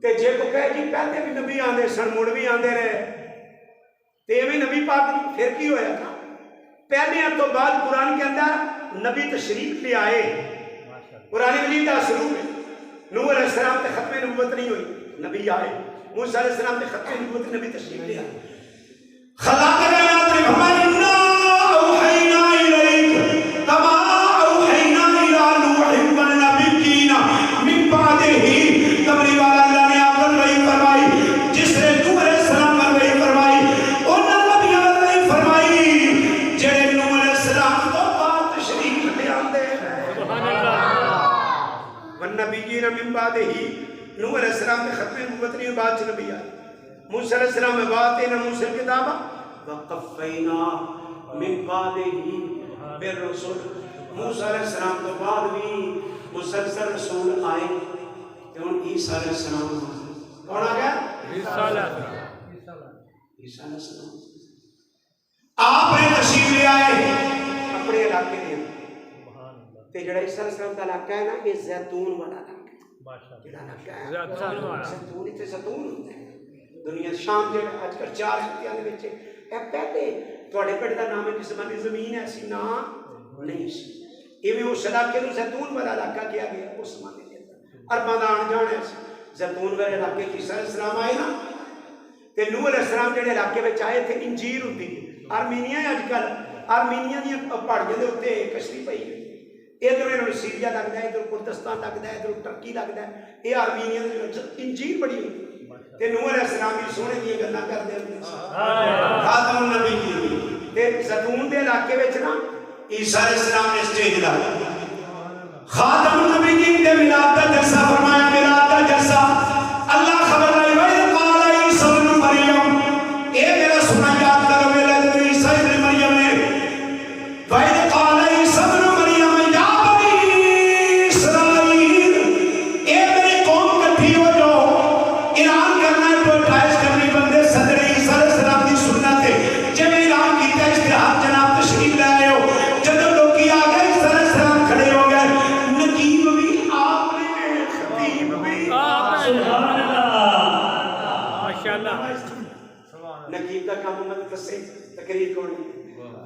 تے جے کو کہے جی پہلے بھی نبی آندے سن، مڑ بھی آندے رہے، تے ایویں نبی پاک پھر کی ہویا؟ پہلے تو بعد قرآن کے اندر نبی تشریف لے آئے، قرآن مجید دا اسلوب ہے۔ نوح علیہ السلام تے ختم نبوت نہیں ہوئی، نبی آئے، موسیٰ علیہ السلام تے ختم نبوت، نبی تشریف لے آئے۔ خلاق کائنات نے فرمایا انا اوحینا الیک کما اوحینا الی نوح والنبیین من بعدہ، کملی والا اللہ نے آپ پر وحی فرمائی، جس نے نوح علیہ السلام پر وحی فرمائی، انہاں نبیوں پر وحی فرمائی جڑے نوح علیہ السلام تو بعد تشریف لے آندے ہیں۔ والنبیین من بعدہ، نوح علیہ السلام نے ختم نبوت نہیں، بعد چ نبی آئے۔ موسیٰ علیہ السلام میں وآتینا موسیٰ الکتاب وقفینا من بعدہ بالرسل، موسیٰ علیہ السلام تو بعد بھی مسلسل رسول آئے، کہ ان عیسیٰ علیہ السلام کون آ گیا؟ عیسیٰ علیہ السلام۔ آپ نے تشریف لے آئے اپنے علاقے میں، تے جڑا عیسیٰ علیہ السلام کا علاقہ ہے نا، یہ زیتون والا علاقہ ہے، جڑا علاقہ ہے زیتون، اتنے زیتون ہوتے ہیں دنیا شام جڑا اج کل 4 خطیاں دے وچ اے پہلے تواڈے پنڈ دا نام ہے جس زمانے زمین ایسی نا نہیں سی، ایویں اس علاقے نوں زیتون والا علاقہ کیا گیا اس زمانے دے اندر، عرباں دا آن جان ہے زیتون والے علاقے کی عیسیٰ علیہ السلام آئے نا، تے نوح علیہ السلام جڑے علاقے وچ آئے تھے انجیل ہوندی آرمینیا اج کل آرمینیا دی پہاڑیاں دے اوتے کشتی پئی ہوئی، ادھر انہوں سیریا لگتا ہے، ادھر کردستان لگتا ہے، ادھر ترکی لگتا ہے، یہ آرمینیا انجیل بڑی ہوئی، تے نوح علیہ السلام بھی سونے دی گلاں کردے ہوندے سی خاتم النبی تے زیتون دے علاقے وچ نا عیسیٰ علیہ السلام نے اسٹیج لایا خاتم النبی دے میلاد دا جلسہ فرمایا میلاد دا جلسہ اللہ خبر لائی وَإِذْ قَالَ عِيسَىٰ ابْنُ مَرْيَمَ اے میرا سنا یاد کرو میرے حضرت عیسیٰ ابن مریم نے وَإِذْ قَالَ عِيسَىٰ ابْنُ مَرْيَمَ يَا بَنِي اسرائیل اے میری قوم کٹھی ہو جاؤ اعلان کرنا ہے کوئی ٹائش کرنی بندے صدر عیسیٰ علیہ السلام کی سنت ہے جب اعلان کیتا ہے اشتہار جناب تشریف لے آئے ہو جب لوگ کی آگئے عیسیٰ علیہ السلام کھڑے ہو گئے نقیب بھی آپ نے خطیب بھی سبحان اللہ ماشاءاللہ نقیب کا کام محمد کسے تقریر کون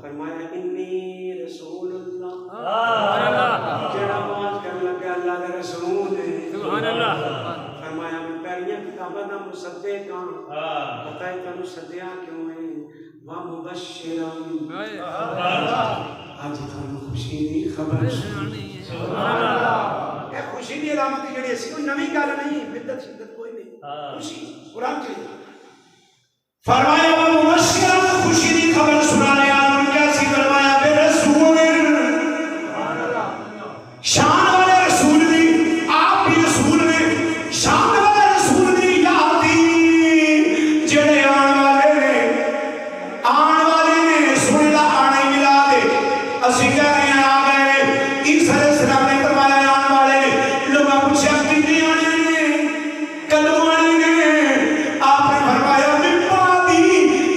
فرمایا انی رسول اللہ جڑا آواز کرنے لگا اللہ کا رسول ہے سبحان اللہ فرمایا میں پہلیاں کتاباں دا مصدق ہاں پتہ ہے تانوں سدیا کیوں ہے وا مبشرا آج تانوں خوشی دی خبر سبحان اللہ اے خوشی دی علامت جڑی اسی کوئی نویں گل نہیں بدعت شدت کوئی نہیں خوشی قرآن کی فرمایا وا مبشرا خوشی دی خبر سنانے ان کیسی فرمایا بے رسول شان والے رسول بھی آپ بھی رسول نے شان والے رسول دی یادی جڑے آن والے نے سن لا آنے ملا دے اسی کہہ رہے ہیں آ گئے عیسیٰ علیہ السلام نے فرمایا آن والے نے لوگاں پوچھا کتنی آنے نے کدوں آنے نے آپ نے فرمایا مپا دی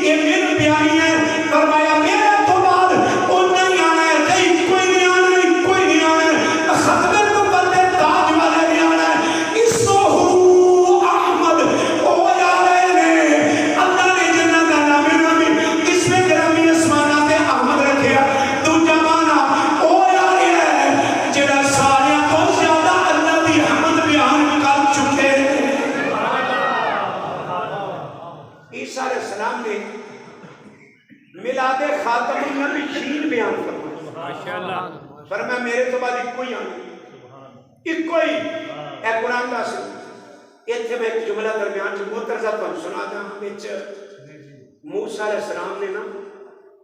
یہ میرے پیاری ہے فرمایا میرے تو بعد وہ نہیں آنا ہے کہیں کوئی نہیں آنا ہے کوئی نہیں آنا ہے ختم نبوت دے تاج والے نہیں آنا ہے اسمہ احمد او یارے نے اللہ نے جنت کا نام اس میں گرامی اسمانہ تے احمد رکھیا دوجا مانا او یارے ہے جڑا سارے تو زیادہ اللہ دی حمد بیان کر چکے عیسیٰ علیہ السلام نے میلاد خاتم النبیین بیان فرمایا ماشاءاللہ فرمایا میرے تو بعد ایک کوئی آنا ایک کوئی اے قرآن دا سن ایتھے میں ایک جملہ درمیان جو مترزہ تو ہم سنا دا وچ موسیٰ علیہ السلام نے نا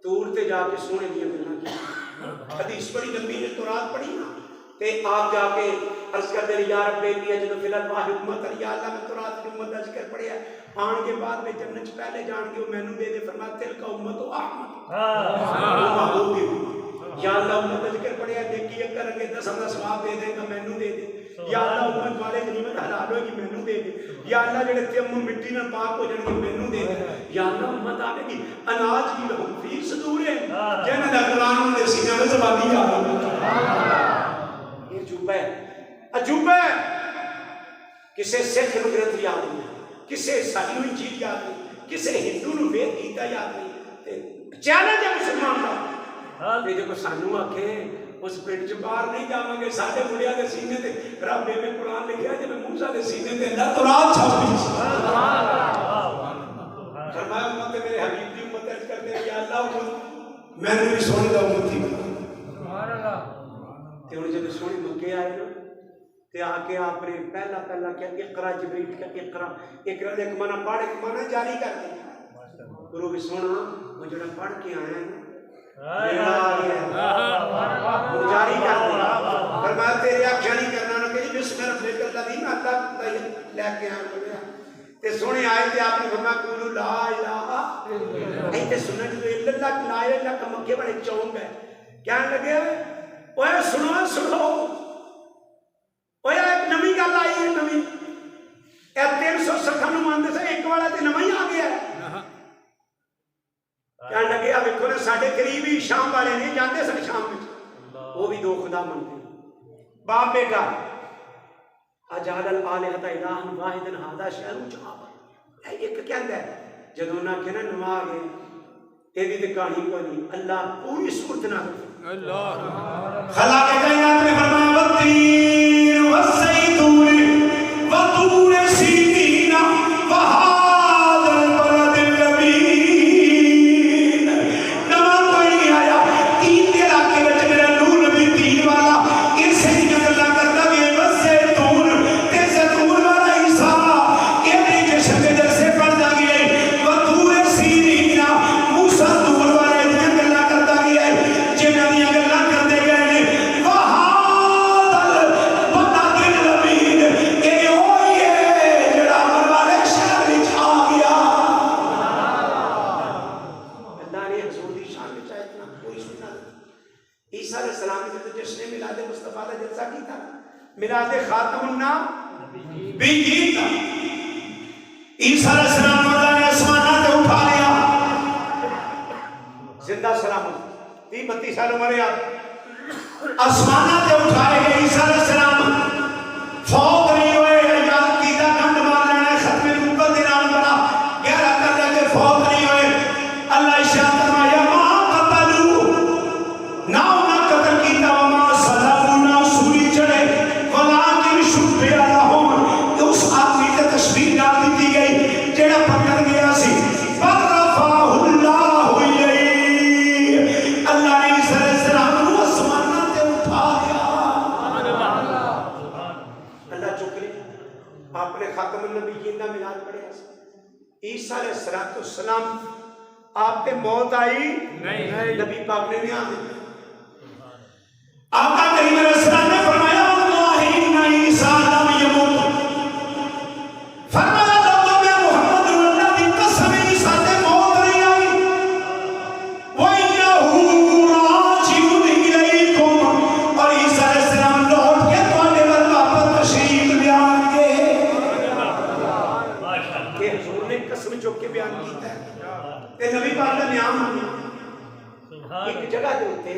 تور تے جا کے سونے دیا ملنا کی حدیث بڑی لمبی نے تورات پڑھی نا تے آپ جا کے عرض کر دے یا رب لیا جدو فی الحال واحد امت یا اللہ میں تورات کی امت دا ذکر پڑھیا آن کے بعد میں جنت سے پہلے جان کے وہ مینوں دے دے فرمایا تل کا امت و احمد محبوب دی یا اللہ امت دا ذکر پڑھیا دیکھی اکر کے 10 دا ثواب دے دے گا مینوں دے دے یا اللہ امت والے غنیمت حلال ہوگی مینوں دے دے یا اللہ جڑے تیمم مٹی نال پاک ہو جان گے مینوں دے دے یا اللہ امت آوے گی اناج کی لہم فی صدور جنہ دا قرآن دے سینے میں زبانی آ یہ عجوبہ ہے عجوبہ ہے کسے سکھ نو گرنتھ یاد نہیں کسے عیسائی نو انجیل یاد نہیں کسے ہندو نو وید گیتا یاد نہیں چیلنج ہے مسلمان کا تے جو سانو آکھے اس پنڈ چ باہر نہیں جاواں گے ساڈے مڑیاں دے سینے تے رب نے قرآن لکھیا جے موسیٰ دے سینے تے اللہ تورات چھاپی سبحان اللہ فرمایا امت میرے حبیب دی امت اج کرتے ہیں یا اللہ امت میں نے بھی سونے دا امت تھی سبحان اللہ تے ہن جب سونے مکے آئے نا تے آ کے آپ نے پہلا کیا اقرا جبریل کا اقرا دے ایک معنی پڑھ ایک معنی جاری کر دیا گرو بھی سونا وہ جڑا پڑھ کے آیا ہے جاری کر دیا فرمایا تیرے آنکھیں نہیں کرنا نہ کہ بسم ربک الذی اللہ لے کے آیا تے سونے آئے تے آپ نے فرمایا قولوا لا الہ ایتے سننا جو الا اللہ لا الہ الا اللہ مکے بڑے چونک ہے کہنے لگے اوے سنو اوے ایک نمی گل آئی ہے نمی اے 360 نو مانتے سے ایک والا تے نواں ہی آ گیا ہے کہنے لگے اب ویکھو نا ساڈے قریب ہی شام والے نہیں جاندے سن شام وچ وہ بھی دو خدا منتے باپ بیٹا اجعل الالهۃ الہا واحدا ھذا شأن عجاب ایک کہندا ہے جدوں نہ کہ نا نما گئے ایدی تے کہانی کوئی نہیں اللہ پوری صورت نہ اللہ خالق کائنات نے فرمایا والتین والزیتون وطور سینین وہذا البلد الامین نما کوئی نہیں آیا تین دے علاقے وچ میرا نور نبی تین والا اسے جو اللہ کرتا بھی والزیتون تے زیتون والا عیسیٰ یہ جشن میلاد خاتم النام بھی تھا. عیسیٰ علیہ السلام اللہ نے آسمانہ تے اٹھا لیا زندہ سلامت 30-32 سال عمر آپ آسمانہ تے اٹھائے گئے. عیسیٰ علیہ السلام فوت نہیں ہوئے یاد کیتا گھنٹ مار لینا ختم نبوت دے نال بڑا گہرا کر لے کے فوت نہیں ہوئے. اللہ ارشاد فرمایا ما قتلوا نہ انہاں قتل کیتا وما صلبوا نہ سولی چڑھے ولکن شبہ لہم اس آدمی تے تشبیہ ڈال دی گئی جڑا پکڑ گیا سی. فرفعہ اللہ الیہ اللہ نے عیسیٰ علیہ السلام کو آسمانہ تے اٹھا لیا. اللہ چک لیا. آپ نے خاتم النبیین کا میلاد پڑھیا. عیسیٰ علیہ السلام آپ کے موت آئی نہیں نبی پاک نے نہیں آئی. آقا کریم علیہ السلام نے فرمایا واللہ ان عیسیٰ لم یموت. فرمایا لوگوں میں محمد اللہ کی قسم عیسیٰ سے موت نہیں آئی. وَإِنَّهُ رَاجِعٌ إِلَيْكُمْ اور عیسیٰ علیہ السلام لوٹ کے تواڈے ول واپس تشریف لے آن گے. کہ حضور نے قسم چک کے بیان کیتا ہے تے نبی پاک کا نیام ایک جگہ دے اوتے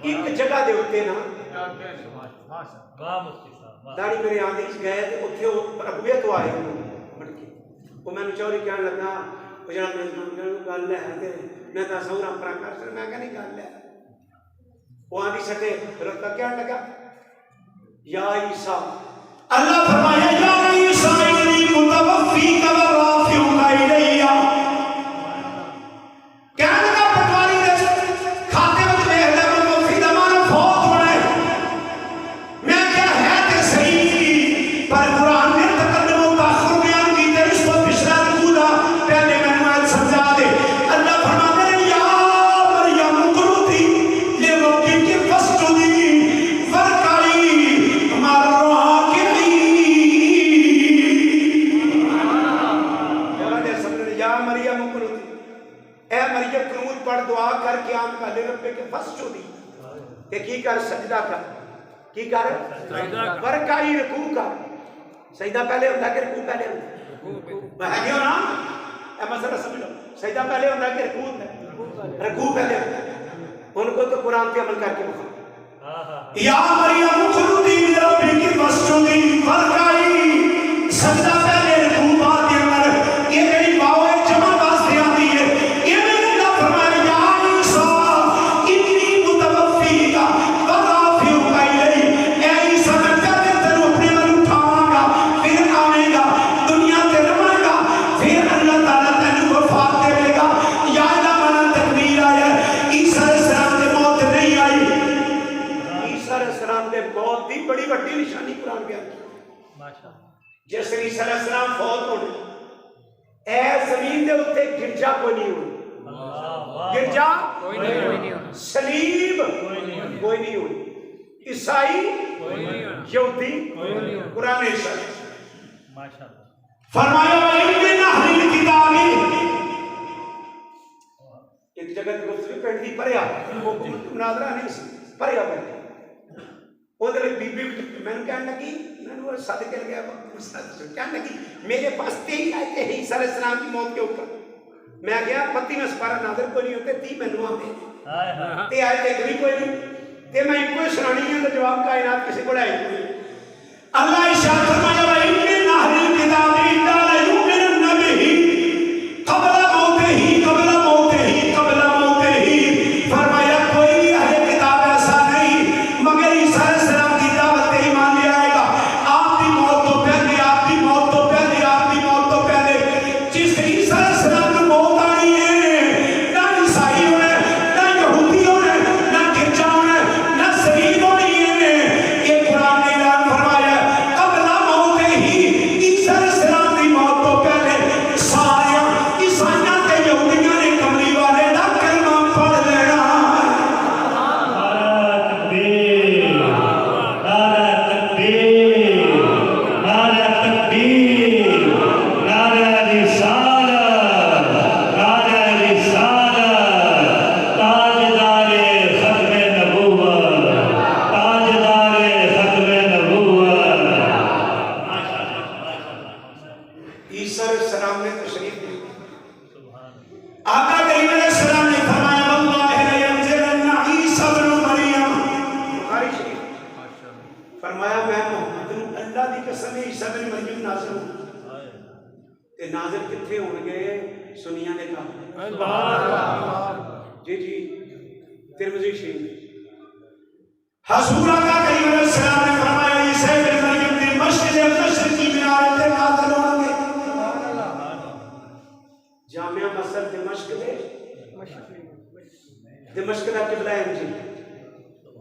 ایک جگہ دے اوتے نا داڑھی میرے آندے چ گئے تے اوتھے ربوے تو آئے بڑھ کے وہ میں چوری کہن لگا وہ جڑا میں گل ہے تے میں تا سورا پرا کر سر میں کہ نہیں گل ہے. وہ آندی سٹے رتا کہن لگا یا عیسیٰ اللہ فرمایا یا عیسیٰ انی متوفیک و رافعک الیہ. کہنے لگا پٹواری دے کھاتے وچ ویکھ لے متوفی دا معنی فوت ہونا ہے. میں کیا ہے تے صحیح پر قرآن نے تقدم و تاخر بیان کیتے اس کو پچھلا رکوع پہلے میں سمجھا دے. اللہ فرماتے ہیں یا مریم اقنتی لربک فاسجدی وارکعی مع الراکعین. یا مریم اقنتی اے مریم قنوت پڑھ دعا کر قیام کر لے رب کے فاسجدی کہ کی کر سجدہ کر کی کر ورکعی رکوع کر. سجدہ پہلے ہوتا کہ رکوع پہلے ہوتا ہے کیوں نا اے مسئلہ سمجھ لو. سجدہ پہلے ہوتا کہ رکوع پہلے ہوتا ہے. ان کو تو قرآن پہ عمل کر کے بخار یا مریم اقنتی لربک فاسجدی ورکعی سجدہ پہلے رکوع بعد کے اندر یہ میری باؤ ایک جمع واسطے آتی ہے. یہ میرے اللہ فرمایا یا عیسیٰ انی متوفیک و رافعک الیہ. اے عیسیٰ میں پہلے تینوں اپنے ول اٹھاواں گا پھر آویں گا دنیا تے رہاں گا پھر اللہ تعالیٰ تینوں وفات دے گا. یا اللہ مانا تکبیر آیا عیسیٰ علیہ السلام دے موت نہیں آئی. عیسیٰ علیہ السلام دے موت دی بڑی بڑی نشانی قرآن بیان کی. جس عیسیٰ علیہ السلام فوت ہونے اے زمین دے اوتے گرجا کوئی نہیں ہوئی. گرجا کوئی نہیں ہوئی. صلیب کوئی نہیں ہوئی. عیسائی یہودی قرآن ارشاد فرمایا وَإِنَّ أَهْلَ الْكِتَابِ ایک جگہ گفتگو پڑھ دی پڑھیا وہ مناظرہ نہیں سی پڑھیا پڑھیا وہ دل بی بی میں نے کہنے لگی میں نے صادق کہہ گیا کہنے لگی میرے پاس 23 آیتیں ہیں عیسیٰ علیہ السلام کی موت کے اوپر. میں گیا 32 سپارہ ناظر کوئی نہیں ہوتے 30 میں نواں دے تے آیتیں کبھی کوئی نہیں تے میں کوئی سنانی ہے تو جواب کائنات کسی کو آئی کوئی. اللہ ارشاد فرمایا وَإِنَّ أَهْلَ الْكِتَابِ لَيُؤْمِنُنَّ بِهِ قَبْلَ مَوْتِهِ فرمایا کوئی اہل کتاب ایسا نہیں مگر عیسیٰ علیہ السلام کی دعوت پہ ایمان لے آئے گا. آپ کی موت تو پہلے آپ کی موت تو پہلے آپ کی موت تو پہلے جس عیسیٰ علیہ السلام کی موت آئی ہے نہ عیسائی ہونے نہ یہودی ہونے نہ گرجا ہونے نہ صلیب ہونی ہے. یہ قرآن نے اعلان فرمایا عیسیٰ علیہ السلام نے تشریف دی. آقا کریم علیہ السلام نے فرمایا واللہ لینزلن عیسیٰ ابن مریم، بخاری شریف، فرمایا میں محمد اللہ دی قسم عیسیٰ ابن مریم نازل ہوں. تے نازل کتنے ہون گے؟ سنیاں نے کہا جی جی ترمذی شریف. حضور آقا کریم علیہ السلام نے فرمایا عیسیٰ ابن مریم دی مسجد مشرقی مینار تے نازل ہوں گے. جامعہ مسجد دمشق دے دمشق دا قبلہ ہے جی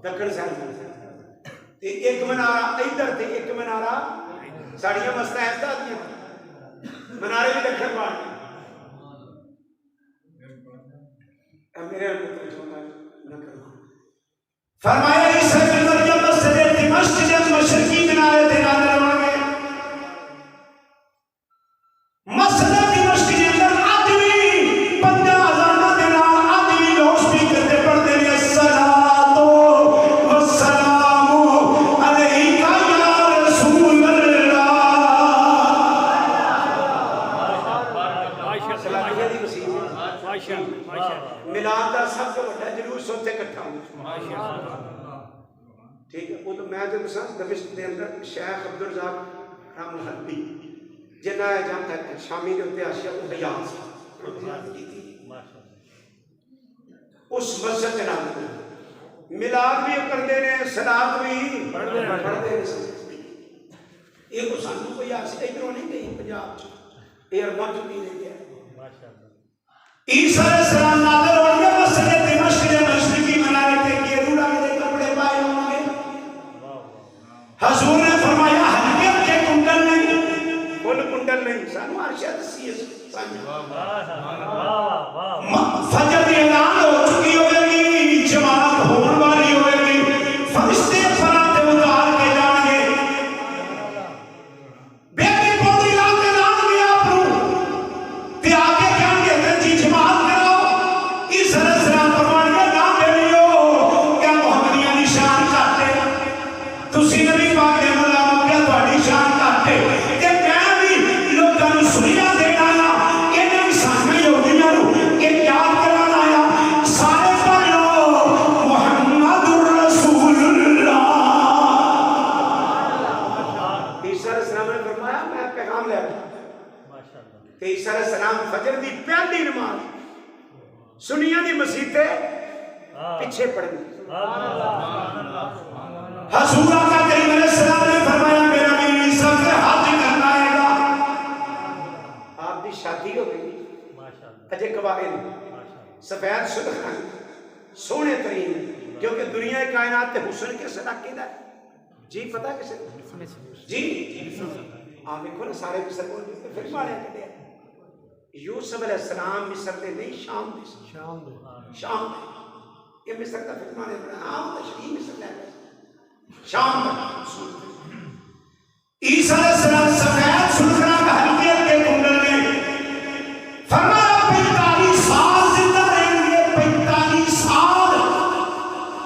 دکن سائڈ تے ایک منارہ ادھر تے ایک منارہ ساڑیاں مسجد ایسا دیا منارے بھی دکھن پاڑ میرے مطلب جونا نہ کرنا. فرمایا عیسیٰ ابن مریم مسجد دمشق مشرقی مینار تے نازل ہوں گے. مسجد دمشق کے اندر ملاد دا سب تو بڑا جلوس ہوتے کٹھا ہوں. ٹھیک ہے وہ تو میں جو دساں دمشق دے اندر شیخ عبدالرزاق رحم الحلبی جنہ جانتا ہے شامی دے ہوتے آشیا وہ حیات اس مسجد کے نام ملاد بھی کرتے ہیں صلات بھی پڑھتے ہیں. یہ کو سانو کوئی آسی ادھروں نہیں گئی پنجاب یہ اربا چکی لے گیا. عیسیٰ علیہ السلام نازل ہوں گے مسجد دمشق کے مشرقی منارے تے گیرو کے کپڑے پائے ہوں گے. حضور نے فرمایا ہلکے کے کنڈل نہیں فل کنڈل نہیں سانو عرشہ دسی ہے فجر دی اذان ہو چکی ہوئے گی جماعت ہون والی ہوئے گی فرشتے فرات اتار کے جان گے بیٹی پوری لا کے لان گے آپ نو تے آگے جان گے تے جی جماعت کرو. عیسیٰ علیہ السلام فرمان کے نام دے لیو کیا محمدیاں دی شان کرتے تسی نبی پاک نے ملام کیا تھوڑی شان کرتے کہ میں بھی لوگاں نو سنیا دینا نا انہاں سامنے یہودیاں نو کہ یاد کرانا آیا سارے پڑھو محمد رسول اللہ. عیسیٰ علیہ السلام نے فرمایا میں پیغام لے آیا کہ عیسیٰ علیہ السلام فجر دی پہلی نماز سنیاں دی مسجد پیچھے پڑھ گئی. حضور آقا کریم علیہ السلام نے فرمایا میرا بھی عیسیٰ سے حج کرنا آئے گا. آپ دی شادی ہو گئی اجے قواعد سفید سلخان سونے ترین کیونکہ دنیا کائنات تے حسن کے صدقے دا جی پتہ کسے جی آپ دیکھو نا سارے مصر بول دیتے پھر مارے کہتے ہیں یوسف علیہ السلام مصر دے نہیں شام دے شام یہ مصر کا پھر مارے بڑا عام تشریح مصر لے گئے شام کا. عیسیٰ علیہ السلام سفید سلخنا کا ہلکے کے کنڈل میں فرمایا 45 سال زندہ رہیں گے 45 سال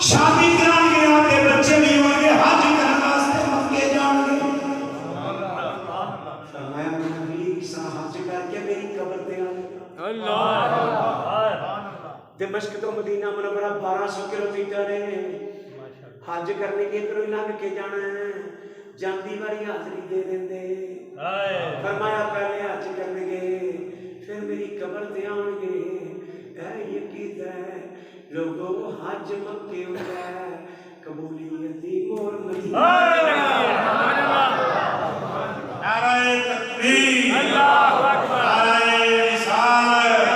شادی کران گے آتے بچے بھی ہوں گے حج کرنے واسطے مکے جان گے. فرمایا نبی عیسیٰ حج کر کے میری قبر تے آئے. دمشق تو مدینہ منورہ 1200 کلومیٹر ہے. حج کرنے کے ادھر لنگ کے جانا ہے جاندی باری حاضری دے دیں دے. فرمایا پہلے حج کرنے گے پھر میری قبر تے آن گے. اے یقین ہے لوگوں حج مکے ہو گیا قبولیت دی مور مدینہ. نعرہ تکبیر اللہ اکبر نعرہ رسالت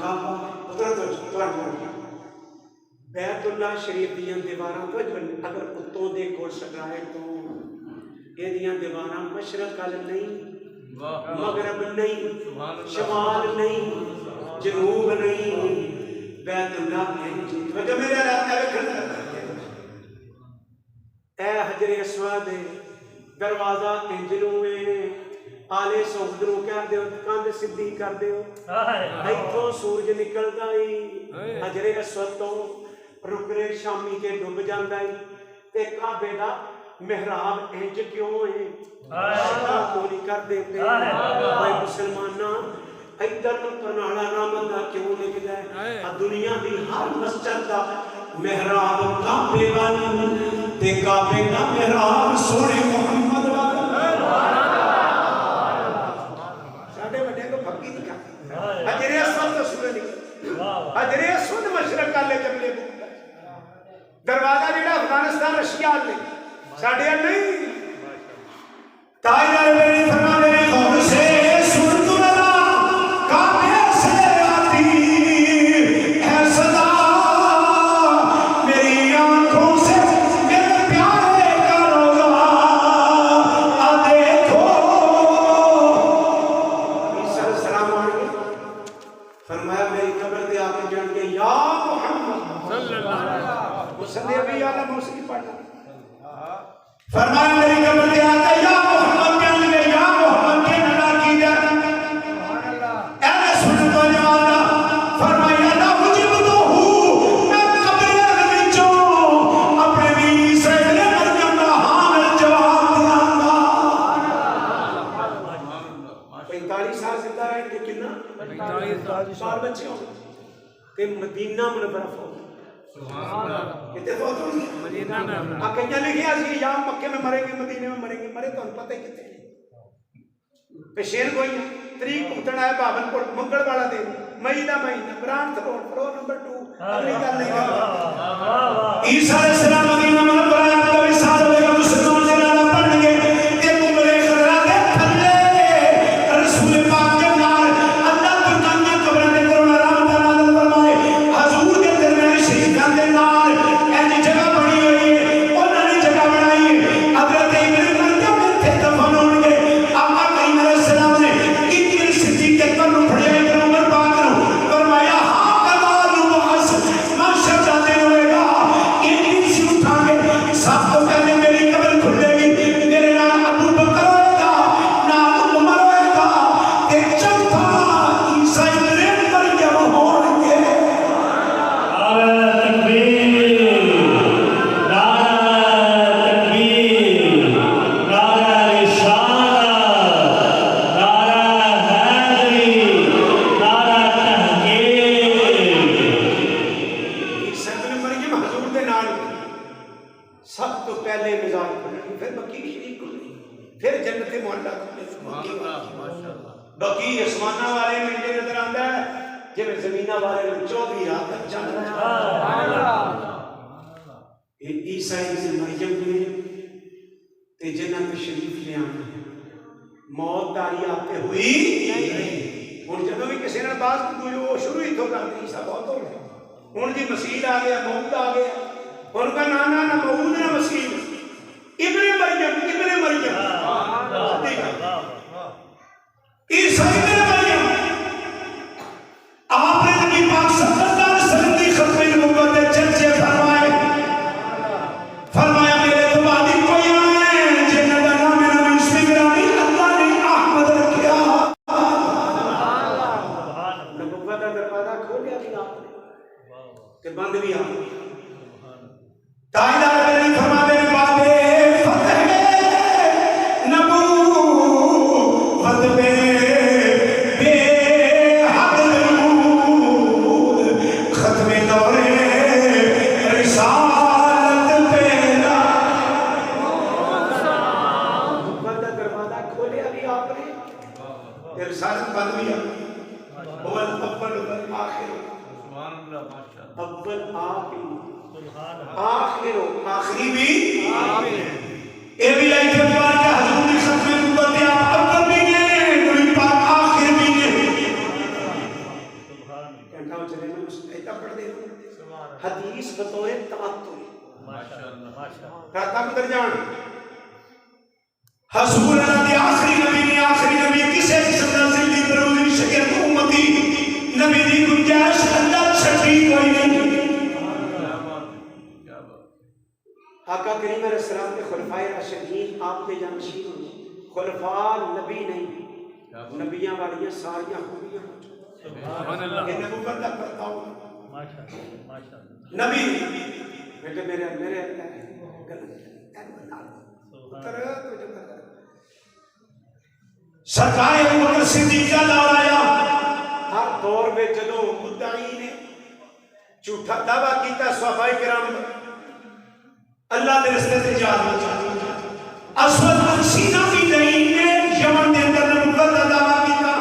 کعبہ بیت اللہ شریف دیاں دیواراں تو اگر اتوں دے کو سجائے تو یہ دیاں دیواراں مشرق ال نہیں مغرب نہیں شمال نہیں جنوب نہیں بیت اللہ جو میرے علاقہ اے حجر اسود دروازہ انجلوں میں آلے سوندروں کہہ دیو کاندھ سدھی کر دیو ایتھوں سورج نکلدا ہی حجر اسود تو رکنے شامی کے ڈوب جاندا ہی تے کعبے دا محراب انج کیوں ہے کوئی کر دیندے اے مسلماناں ادھر نوں پرنالا رحمت دا کیوں لکھدا ہے دنیا دی ہر مسجد دا محراب کعبے والا تے کعبے دا محراب سونے محمد والا ساڈے وڈے کو بھگی نہیں کرتے حجر اسود تو سورج نکل حجر اسود مشرق والے قبلے دروازہ جڑا افغانستان رشیا والے ساڈے نہیں تاجدار میری فرمانے نے غور سے سن تو لگا کعبے سے آتی ہے صدا میری آنکھوں سے میرے پیارے کا روزہ آ دیکھو عیسیٰ علیہ السلام آئے فرمایا میری قبر دے آ کے جان کے یا محمد صلی اللہ علیہ وسلم سندے ابھی آلہ موسیقی پڑھنا فرمایا میری قبر دے آتا یا محمد کہنے لگے یا محمد کے ندا کی جائے اے سنت و جوانا فرمایا لا مجھب تو ہوں میں قبر وچوں اپنے بھی سیدنے مریم دا حامل جواب دیاں گا 45 سال زندہ رہے کہ کتنا 45 سال بچے ہوں کہ مدینہ منورہ فوت کتنے فوت ہوں گے مدینہ میں کہیں لکھے آسی یا مکے میں مریں گے مدینے میں مریں گے مرے تو ہم پتہ ہی کتے ہیں پیشین کوئی ہے تریق اٹھنا ہے بابن پور منگل والا دے مہینہ برانڈ روڈ فلور نمبر 2 اگلی گل نہیں کرتا عیسیٰ علیہ السلام مدینہ میں برایا تو وصال ہوئے گا مسلمان جنازہ پڑھیں گے تے کمرے خرا دے تھلے رسول پاک کے نال اللہ ترکانیاں قبریں دے کرونا رحمت نازل فرمائے حضور کے درمیان شریکان دے نال ایسی جگہ بنی ہوئی ہے انہوں نے جگہ بنائی ہے حضرت ابن مریم تھے دفن ہوں گے آقا کریم علیہ السلام نے اتنی صدیق کے کرنو پڑھیا ابن عمر پاک کرو فرمایا ہاں کمال مباس معاشر جاتے ہوئے گا اتنی سی اٹھا گے سب کو پہلے میری قبر کھلے گی میرے نام ابو بکر ہوئے گا نام عمر ہوئے گا تے چوتھا عیسیٰ ابن مریم ہوں گے سب تو پہلے مزار کھلے پھر بقی شریف کھلے پھر جنت محلہ کھلے بقی اسمانہ والے میں یہ نظر آتا ہے جب زمینہ والے میں 24 رات تک جانا عیسیٰ ابن مریم نے تے جنت شریف لے آنا موت داری آتے ہوئی اور جب بھی کسی نے باز کو شروع ہی تو کرتے عیسیٰ بہت ہو گئے ان کی مسیح آ گیا موت آ گیا ان کا نانا نہ موعود نہ مسیح ابن مریم عیسیٰ ابن مریم آپ نے نبی پاک صلی اللہ علیہ وسلم کی ختم نبوت میں چرچے فرمایا میرے تو بعد کوئی آئے جنہ کا نام نبی اسمی گرامی اللہ نے احمد رکھیا نبوت کا دروازہ کھولیا بھی آپ نے کہ بند بھی آپ نے تاجدار میری فرما میرے بابے فتح نبوت پہ بے حد نمود ختم دور رسالت پہ نبوت کا دروازہ کھولیا بھی آپ نے رسالت بند بھی آپ اول آخر اول آخر آخری بھی اے بھی آئی تھوار کہ حضور کی ختم نبوت آپ اول بھی ہیں نبی پاک آخر بھی ہیں حدیث بطور تواتر ماشاءاللہ ماشاءاللہ راتا بدر جان حضور اللہ دی آخری نبی نے آخری نبی کسے قسم دا زندگی بروزی شکر امتی نبی دی گنجائش اللہ چھٹی کوئی نہیں. آقا کریم علیہ السلام کے خلفائے راشدین آپ کے جانشین ہوئے. خلفاء نبی نہیں نبیاں والیاں ساریاں خوبیاں سبحان اللہ یہ نبوت کا کرتا ہوں ماشاءاللہ ماشاءاللہ نبی بیٹے میرے سرکار ابو بکر صدیق کا دور آیا. ہر دور میں جدو مدعی نے جھوٹا دعویٰ کیتا صحابہ کرام اللہ کے رستے سے جا اسود حسینہ بھی نہیں نے یمن کے اندر نبوت کا دعویٰ کیتا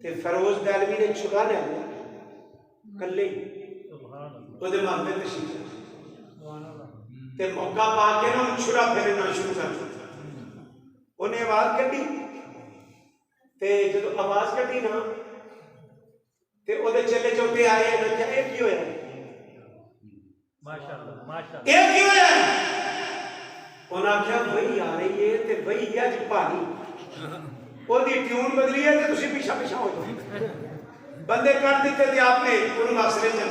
تے فیروز دہلوی نے چھڑا لیا کلے وہ دے مانگے تشریف تے موقع پا کے نا چھڑا پھیرنا شروع کر انہیں آواز کٹی تے جب آواز کٹی نا تے او دے چلے چوٹے آئے نا کیا ایک کیوں ہے ماشاءاللہ ماشاءاللہ ایک کیوں ہے انہاں کیا وہی آ رہی ہے تے وہی ہے جی پانی وہ دی ٹیون بدلی ہے تے تسی پیچھا پیچھا ہو جاؤ بندے کر دیتے تھے آپ نے انہوں واصلے چل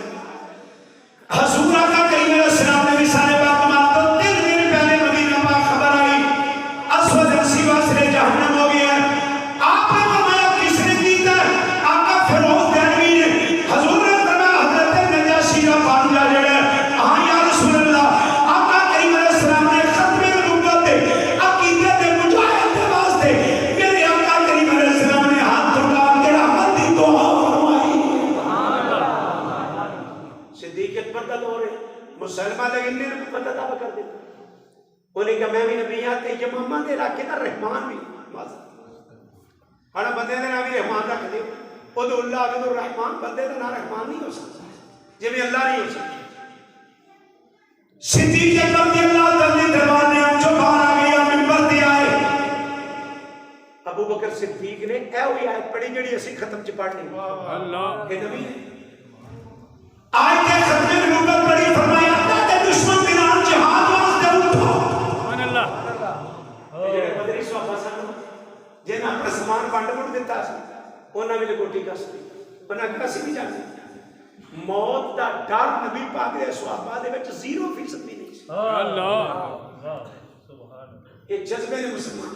حضور آقا کریم علیہ السلام نے سارے بات مات تو 3 دن پہلے مدینہ پاک خبر آئی اسود رسی واصلے جہنم ہو گیا ہے. آپ نے فرمایا کس نے کیتا ہے؟ آقا فیروز دہلوی نے. حضور نے فرمایا حضرت نجاشی کا فاطمہ جڑا ہے ہاں یا رسول اللہ. آقا کریم علیہ السلام نے ختم نبوت دے عقیدے دے مجاہد دے واسطے میرے آقا کریم علیہ السلام نے ہاتھ اٹھا کے رحمت دی دعا فرمائی. صدیق اکبر کا دور ہے مسلمہ لیکن نے نبوت کا دعویٰ کر دیتا. انہیں کہا میں بھی نبی آتے یمامہ دے علاقے دا رحمان بھی ہاں بندے دے نام بھی رحمان رکھ دے ادو اللہ عبد الرحمان بندے دے نام رحمان نہیں ہو سکتا جی میں اللہ نہیں ہو سکتا. صدیق اکبر رضی اللہ تعالی دربار نے جو باہر آ گیا منبر تے آئے. ابو بکر صدیق نے اے ہوئی آیت پڑھی جڑی اسی ختم چ پڑھ لی اللہ کہ نبی آیت ختم نبوت پڑھی فرمایا اللہ دے دشمن دے نال جہاد واسطے اٹھو. سبحان اللہ جڑے بدری صحابہ سن جنہاں اپنا سامان ونڈ وڈ دیتا سی انہاں وچ کوٹی کس انہاں کسی بھی جانے موت دا ڈر نبی پاک دے صحابہ دے وچ 0% بھی نہیں سی. اللہ سبحان یہ جذبے نے مسلمان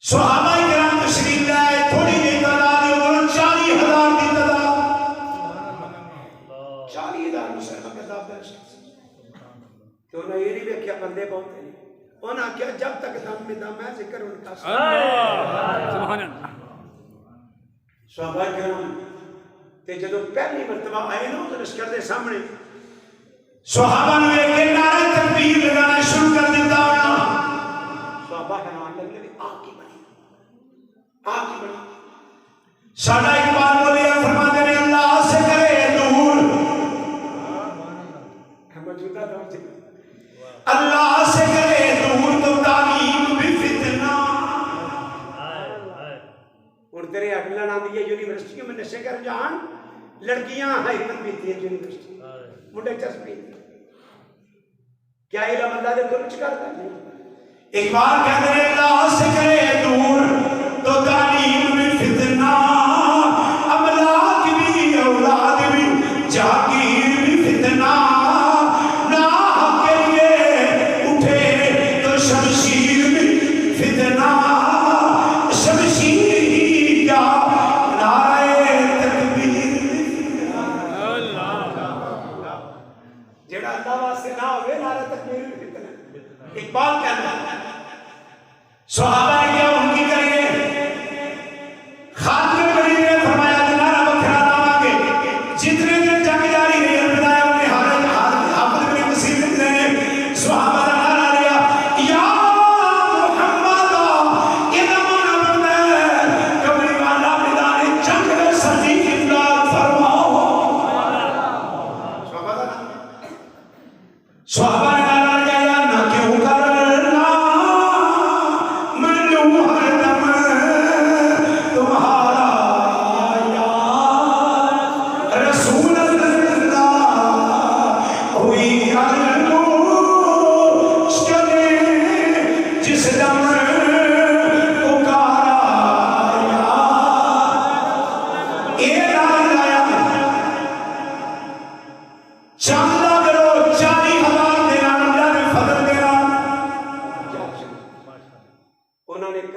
صحابہ کرام تشریف لائے تھوڑی جی تعداد ہے 40,000 کی تعداد 40,000 مسلمان کا دعوت کہ انہوں نے یہ نہیں دیکھا بندے بہت ہیں انہوں نے کیا جب تک دم میں دم ہے ذکر ان کا سبحان اللہ صحابہ کرام تے جدو پہلی مرتبہ آئے نا تو لشکر دے سامنے صحابہ نے ایک نعرہ تکبیر لگانا شروع کر دیتا ہونا صحابہ کرام لگنے بھی آگ کی بنی ساڈا اقبال بولیا فرماتے ہیں اللہ سے کرے دور موجودہ دور اللہ سے کرے دور تو تعلیم بھی فتنہ. اور تیرے اگلا نام دیا یونیورسٹیوں میں نشے کر جان لڑکیاں حیرت بھی تھی یونیورسٹی مڈے چسپی کیا علم اللہ دے کچھ کرتا ہے. اقبال کہتے ہیں اللہ سے کرے دور تو تعلیم بھی فتنہ املاک بھی اولاد بھی جاگیر بھی فتنہ نہ کے لیے اٹھے تو شمشیر بھی فتنہ شمشیر ہی کیا نعرہ تکبیر جڑا اللہ واسطے نہ ہوئے نعرہ تکبیر بھی فتنہ. اقبال کہتا ہے صحابہ کیا ان کی کریے خاتمے بڑی نے فرمایا دلارہ بکھرا داما کے جتنے دن جنگ جاری رہی البدایہ انہیں حافظ بن مسیح نے صحابہ کا نعرہ لیا یا محمد ادمان بندے کبری والا میدان جنگ میں سردی امداد فرماؤ. صحابہ نے نعرہ لیا نہ کیوں کرنا میں ہر دم تمہارا یار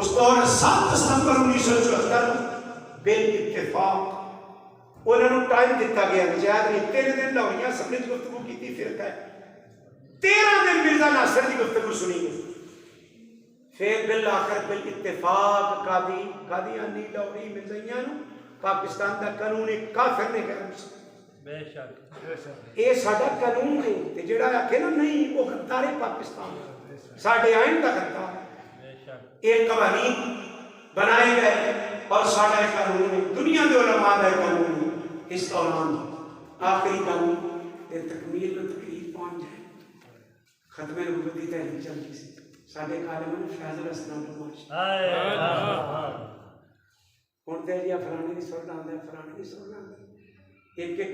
اس دور 7 ستمبر 1974 بل اتفاق انہوں نے ٹائم دیتا گیا نجات نے 3 دن لاہوریہ اسمبلی کی گفتگو کی تھی فرقہ ہے 13 دن مرزا ناصر کی گفتگو سنی گئی پھر بالآخر بل اتفاق قادیانی لاہوری مرزائیاں پاکستان کا قانون کافر نے کہا بے شک یہ ساڈا قانون ہے تے جڑا آکھے نا نہیں وہ غدار پاکستان ساڈے آئین کا غدار بے شک یہ قوانین بنائے گئے اور ساڈا قانون ہے دنیا کے علماء کا قانون ہے اس دوران آخری قانون تے تکمیل و تقریر پہنچ جائے ختم نبوت کی تحریک چل رہی سی ساڈے عالم نے فیض الاسلام نمائش ہوں تے جی فلانے کی سن آتا ہے فلانے کی سن آتا ہے ایک ایک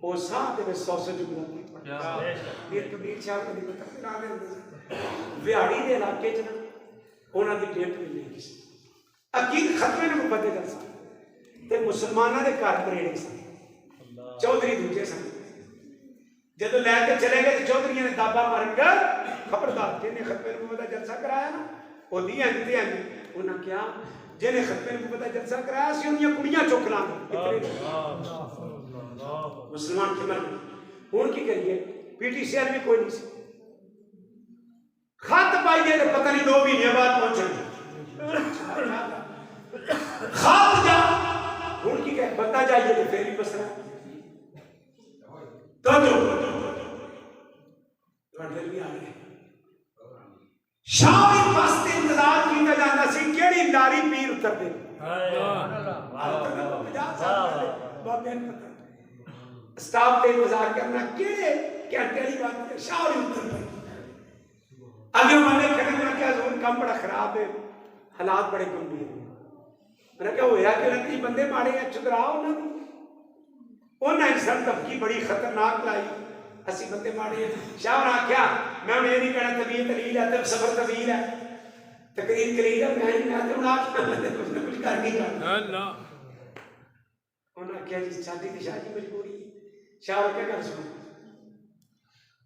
وہ ساتھ میں 100 جملہ یہ کبیر شاہ کبھی پتہ کرا دے ویاڑی دے علاقے چ نا انہاں دی ڈیٹ ملے گی عقید ختمے نے پتہ چل سکتا تے مسلماناں دے گھر پریڑے سن چودھری دوجے سن جدو لے کے چلے گئے تو چودھریاں نے دابا مار کر خبردار جنہیں ختمے نبوت کا جلسہ کرایا نا وہ دی انتے ہیں انہاں کیا جنہیں ختمے نبوت کا جلسہ کرایا سی انہاں کڑیاں چک لاں مسلمان کی مرضی ہوں کی کریے پی ٹی سی ایل بھی کوئی نہیں سی خط پائیے تو پتہ نہیں 2 مہینے بعد پہنچے خط جا ہوں کی کہ بندہ جائیے تو پھر بھی مسئلہ تو جو پڑھل بھی آ گئے شامی پاس انتظار کیتا جانا سی کیڑی لاری پیر اتر دے سٹاف تے انتظار کرنا کیڑے گھنٹے والی بات ہے شامی اتر دے اگے میں نے کہنا کہ حضور کام بڑا خراب ہے حالات بڑے گمبھیر ہیں میں نے کہا ہویا کہ لگتی بندے ماڑے ہیں چکراؤ نہ دی انہاں انسان طبقی بڑی خطرناک لائی اسی بندے ماڑے ہیں شاہ نے کیا میں انہیں نہیں کہنا طبیعت دلیل ہے تب صبر طویل ہے تقریر قلیل ہے میں ہی میں تو نہ کچھ نہ کچھ کر نہیں کرنا اللہ انہاں کیا جی شادی کی شادی مجبوری شاہ کیا کر سکوں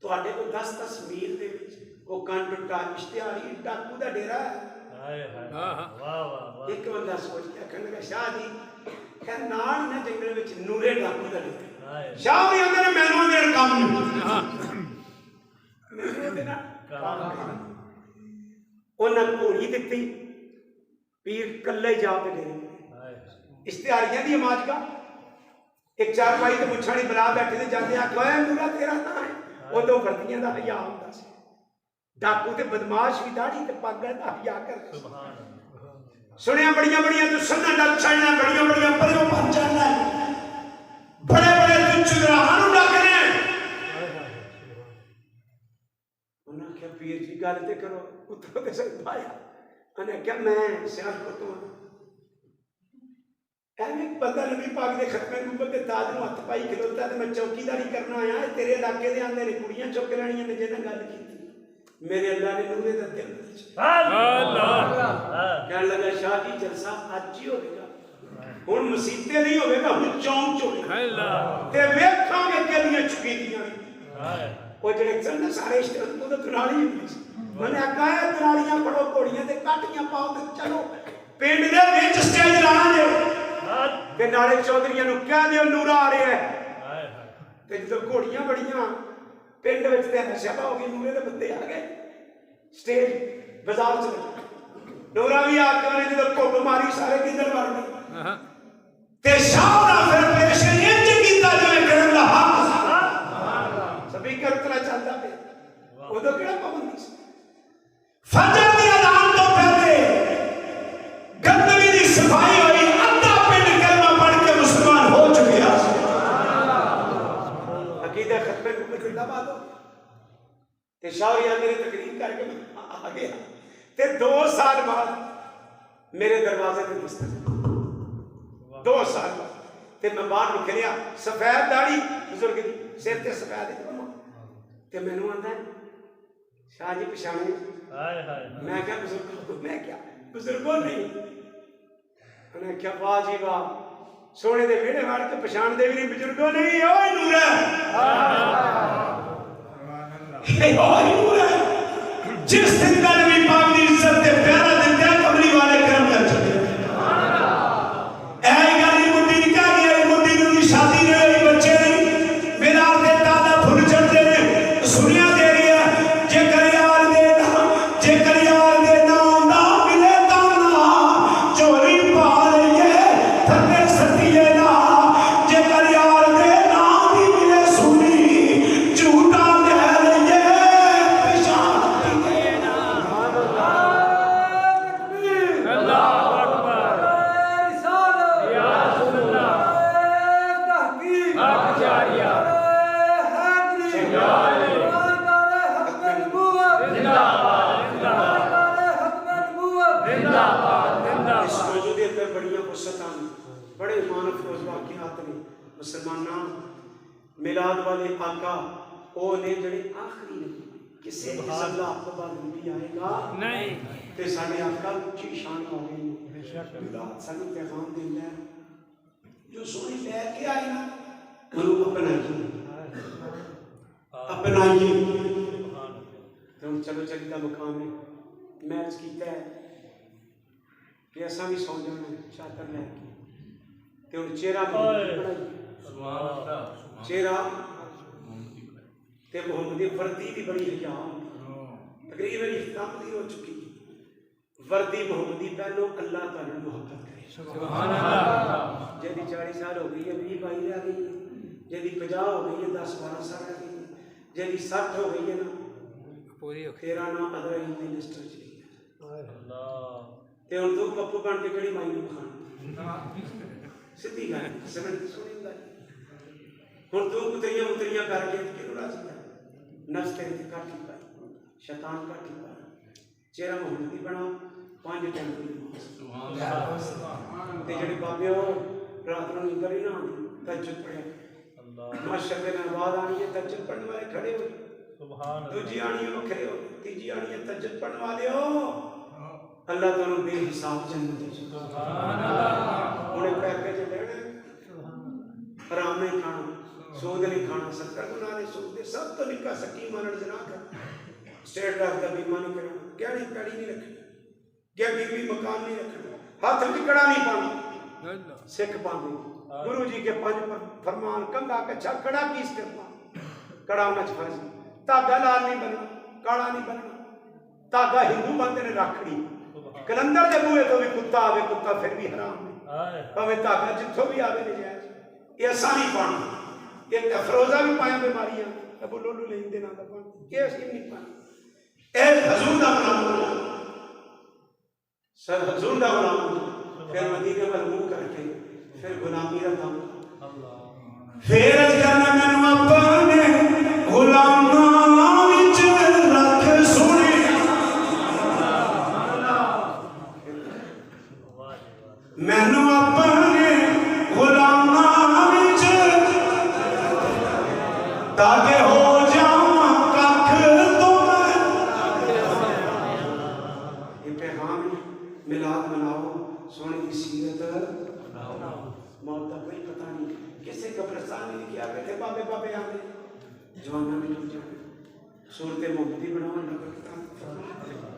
تو آڈے کو 10 میل دے وچ وہ کان ٹوٹا اشتہاری ڈاکو دا ڈیرا ہے ایک بندہ سوچ کے کہنے لگا شاہ جی کہ نال نہ جنگل وچ نورے ڈاکو دا ڈیرا شاہ بھی اندر مینوں دے کام نہیں مینوں دے نا انہاں گھوڑی دتی پیر کلے جا کے ڈیرے اشتہاریاں دی آماج کا ایک چارپائی تے مچھاڑی بلا بیٹھے تے جاندے آ کوئی نورا تیرا نہ ہے وہ دو گردیاں دا حیا ہوندا سی ڈاکو تے بدماش بھی داڑھی تے پگ دا حیا کر سنیا بڑیاں تو سننا ڈک چھڑنا بڑیاں پریوں پن چڑھنا بڑے تو چدراہاں ڈاکنے انہاں کیا پیر جی گل تے کرو اترو تے سن پایا انہاں کیا میں سیال کو تو ایک بندہ نبی پاک دے ختمے نبوت دے تاج نوں ہتھ پائی کھلوتا تے میں چوکیداری کرنا آیا تیرے علاقے دے آندے نے کڑیاں چک لینیاں نے جنہاں گل کیتی میرے اللہ نے نورے دا دل کہنے لگا شاہ جی جلسہ اج ہی ہوئے گا ہن مسیتے نہیں ہوئے گا ہن چونک ہوئے گا تے ویکھاں گے گلیاں چکی دیاں وہ جڑے چلنے سارے اشتہار تو دراڑی ہوئی میں نے کہا دراڑیاں پڑھو گھوڑیاں تے کاٹیاں پاؤ تے چلو پنڈ دے وچ سٹیج لانا دے تے نالے چودھریاں نوں کہہ دیو نورا آ رہا ہے تے جدوں گھوڑیاں بڑیاں پنڈ وچ تے نشہ ہو گئی نورے دے بندے آ گئے سٹیج بازار چ نورا بھی آ کے نے جدوں کھوپ ماری سارے کدھر مر گئے تے شاہ دا پھر پیش انج کیتا جو کرن دا حق سبھی کرتنا چاہتا پہ اودوں کیڑا پابندی سی فجر دی اذان تو پہلے گندگی دی صفائی ہوئی ادھا پنڈ کلمہ پڑھ کے مسلمان ہو چکے عقیدہ ختمے کو زندہ باد ہو تے شاہ میری تقریر کر کے آ گیا تے 2 سال بعد میرے دروازے تے دستک 2 سال بعد تے میں باہر نکلیا سفید داڑھی بزرگ دی سر تے سفید تے مینوں آندا ہے شاہ جی پچھانے میں کیا بزرگوں میں کیا بزرگوں نہیں انہیں کیا واہ جی واہ سونے دے ویڑے وڑ کے پچھان دے بھی نہیں بزرگوں نہیں اوئے نور ہے اوئے نور ہے جس دن کا نبی پاک دی عزت تے پیارا دن تے قبلی فرصتاں بڑے مانفروز واقعات نے مسلمانوں میلاد والے آقا وہ نے جڑے آخری نے کسی قسم کا آپ کو بعد نبی آئے گا نہیں تے ساڈے آقا اونچی شان ہو گئی میلاد سانو پیغام دیندا ہے جو سونی لے کے آئے نا انہوں اپنائیے تو چلو چلی کا مقام ہے میں عرض کیتا ہے کہ ایسا بھی سو جانا چادر لے کے تے ہن چہرہ چہرہ تے محمدی وردی بھی بڑی حجاب تقریباً اختتام دی ہو چکی وردی محمدی پہلو اللہ تعالی محبت کرے سبحان اللہ جدی 40 سال ہو گئی ہے 20 22 رہ گئی جدی 50 ہو گئی ہے 10 12 سال رہ گئی جدی 60 ہو گئی ہے نا پوری تیرا نام ادر منسٹر چلی ہے اللہ تے ہن تو پپو بن کے کڑی مائی نوں کھان سیدھی گل سمجھ سنیں گا ہن تو اتریاں کر کے کیوں راضی ہے نفس تیرے تے کاٹی پائی شیطان کاٹی پائی چہرہ محمدی بنا 5 ٹائم دی سبحان اللہ تے جڑے بابے رات نوں نیندر ہی نہ آندی تہجد پڑھے اللہ ماشاء اللہ نماز آنی ہے تہجد پڑھنے والے کھڑے ہو سبحان اللہ دوجی آنی ہے وکھرے ہو تیجی آنی ہے تہجد پڑھنے والے ہو اللہ تعالی بے حساب جنت دے سبحان اللہ انہیں پیکج لینا حرام نہیں کھانا سود نہیں کھانا 70 گناہ نہیں سود دے سب تو نکا سکی مانن جنا کر اسٹیٹ بینک کا بیمہ نہیں کرنا گہڑی پیڑی نہیں رکھنا گیا بیوی مکان نہیں رکھنا ہاتھ میں کڑا نہیں پانا سکھ پاندے گرو جی کے 5 فرمان کنگا کچھا کڑا کیس کرنا کڑا مچ پھنسی تاگا لال نہیں بننا کاڑا نہیں بننا تاگا ہندو بندے نے رکھنی کلندر دے بوئے تو بھی کتا آوے کتا پھر بھی حرام ہے پاوے تاگا جتھوں بھی آوے نہیں جائے یہ آسانی پانا یہ افروزہ بھی پائیں بیماریاں ابو لولو لے ہندے نہ دفعہ یہ اسکیم نہیں پانا اے حضور دا غلام سر حضور دا غلام پھر مدینہ مرموم کر کے پھر غلامی دا کام پھر از کرنا مینوں اپنے غلاماں وچ رکھ سونے مینوں اپنے غلاماں وچ تاکہ ہو جاواں ککھ تو میں یہ پیغام میلاد مناؤ سونے کی سیرت موت کا کوئی پتہ نہیں کسے قبرستان میں کیا کرتے بابے بابے آتے جوانا میں ٹوٹ جانے صورت محمدی بناؤ اللہ کا کتاب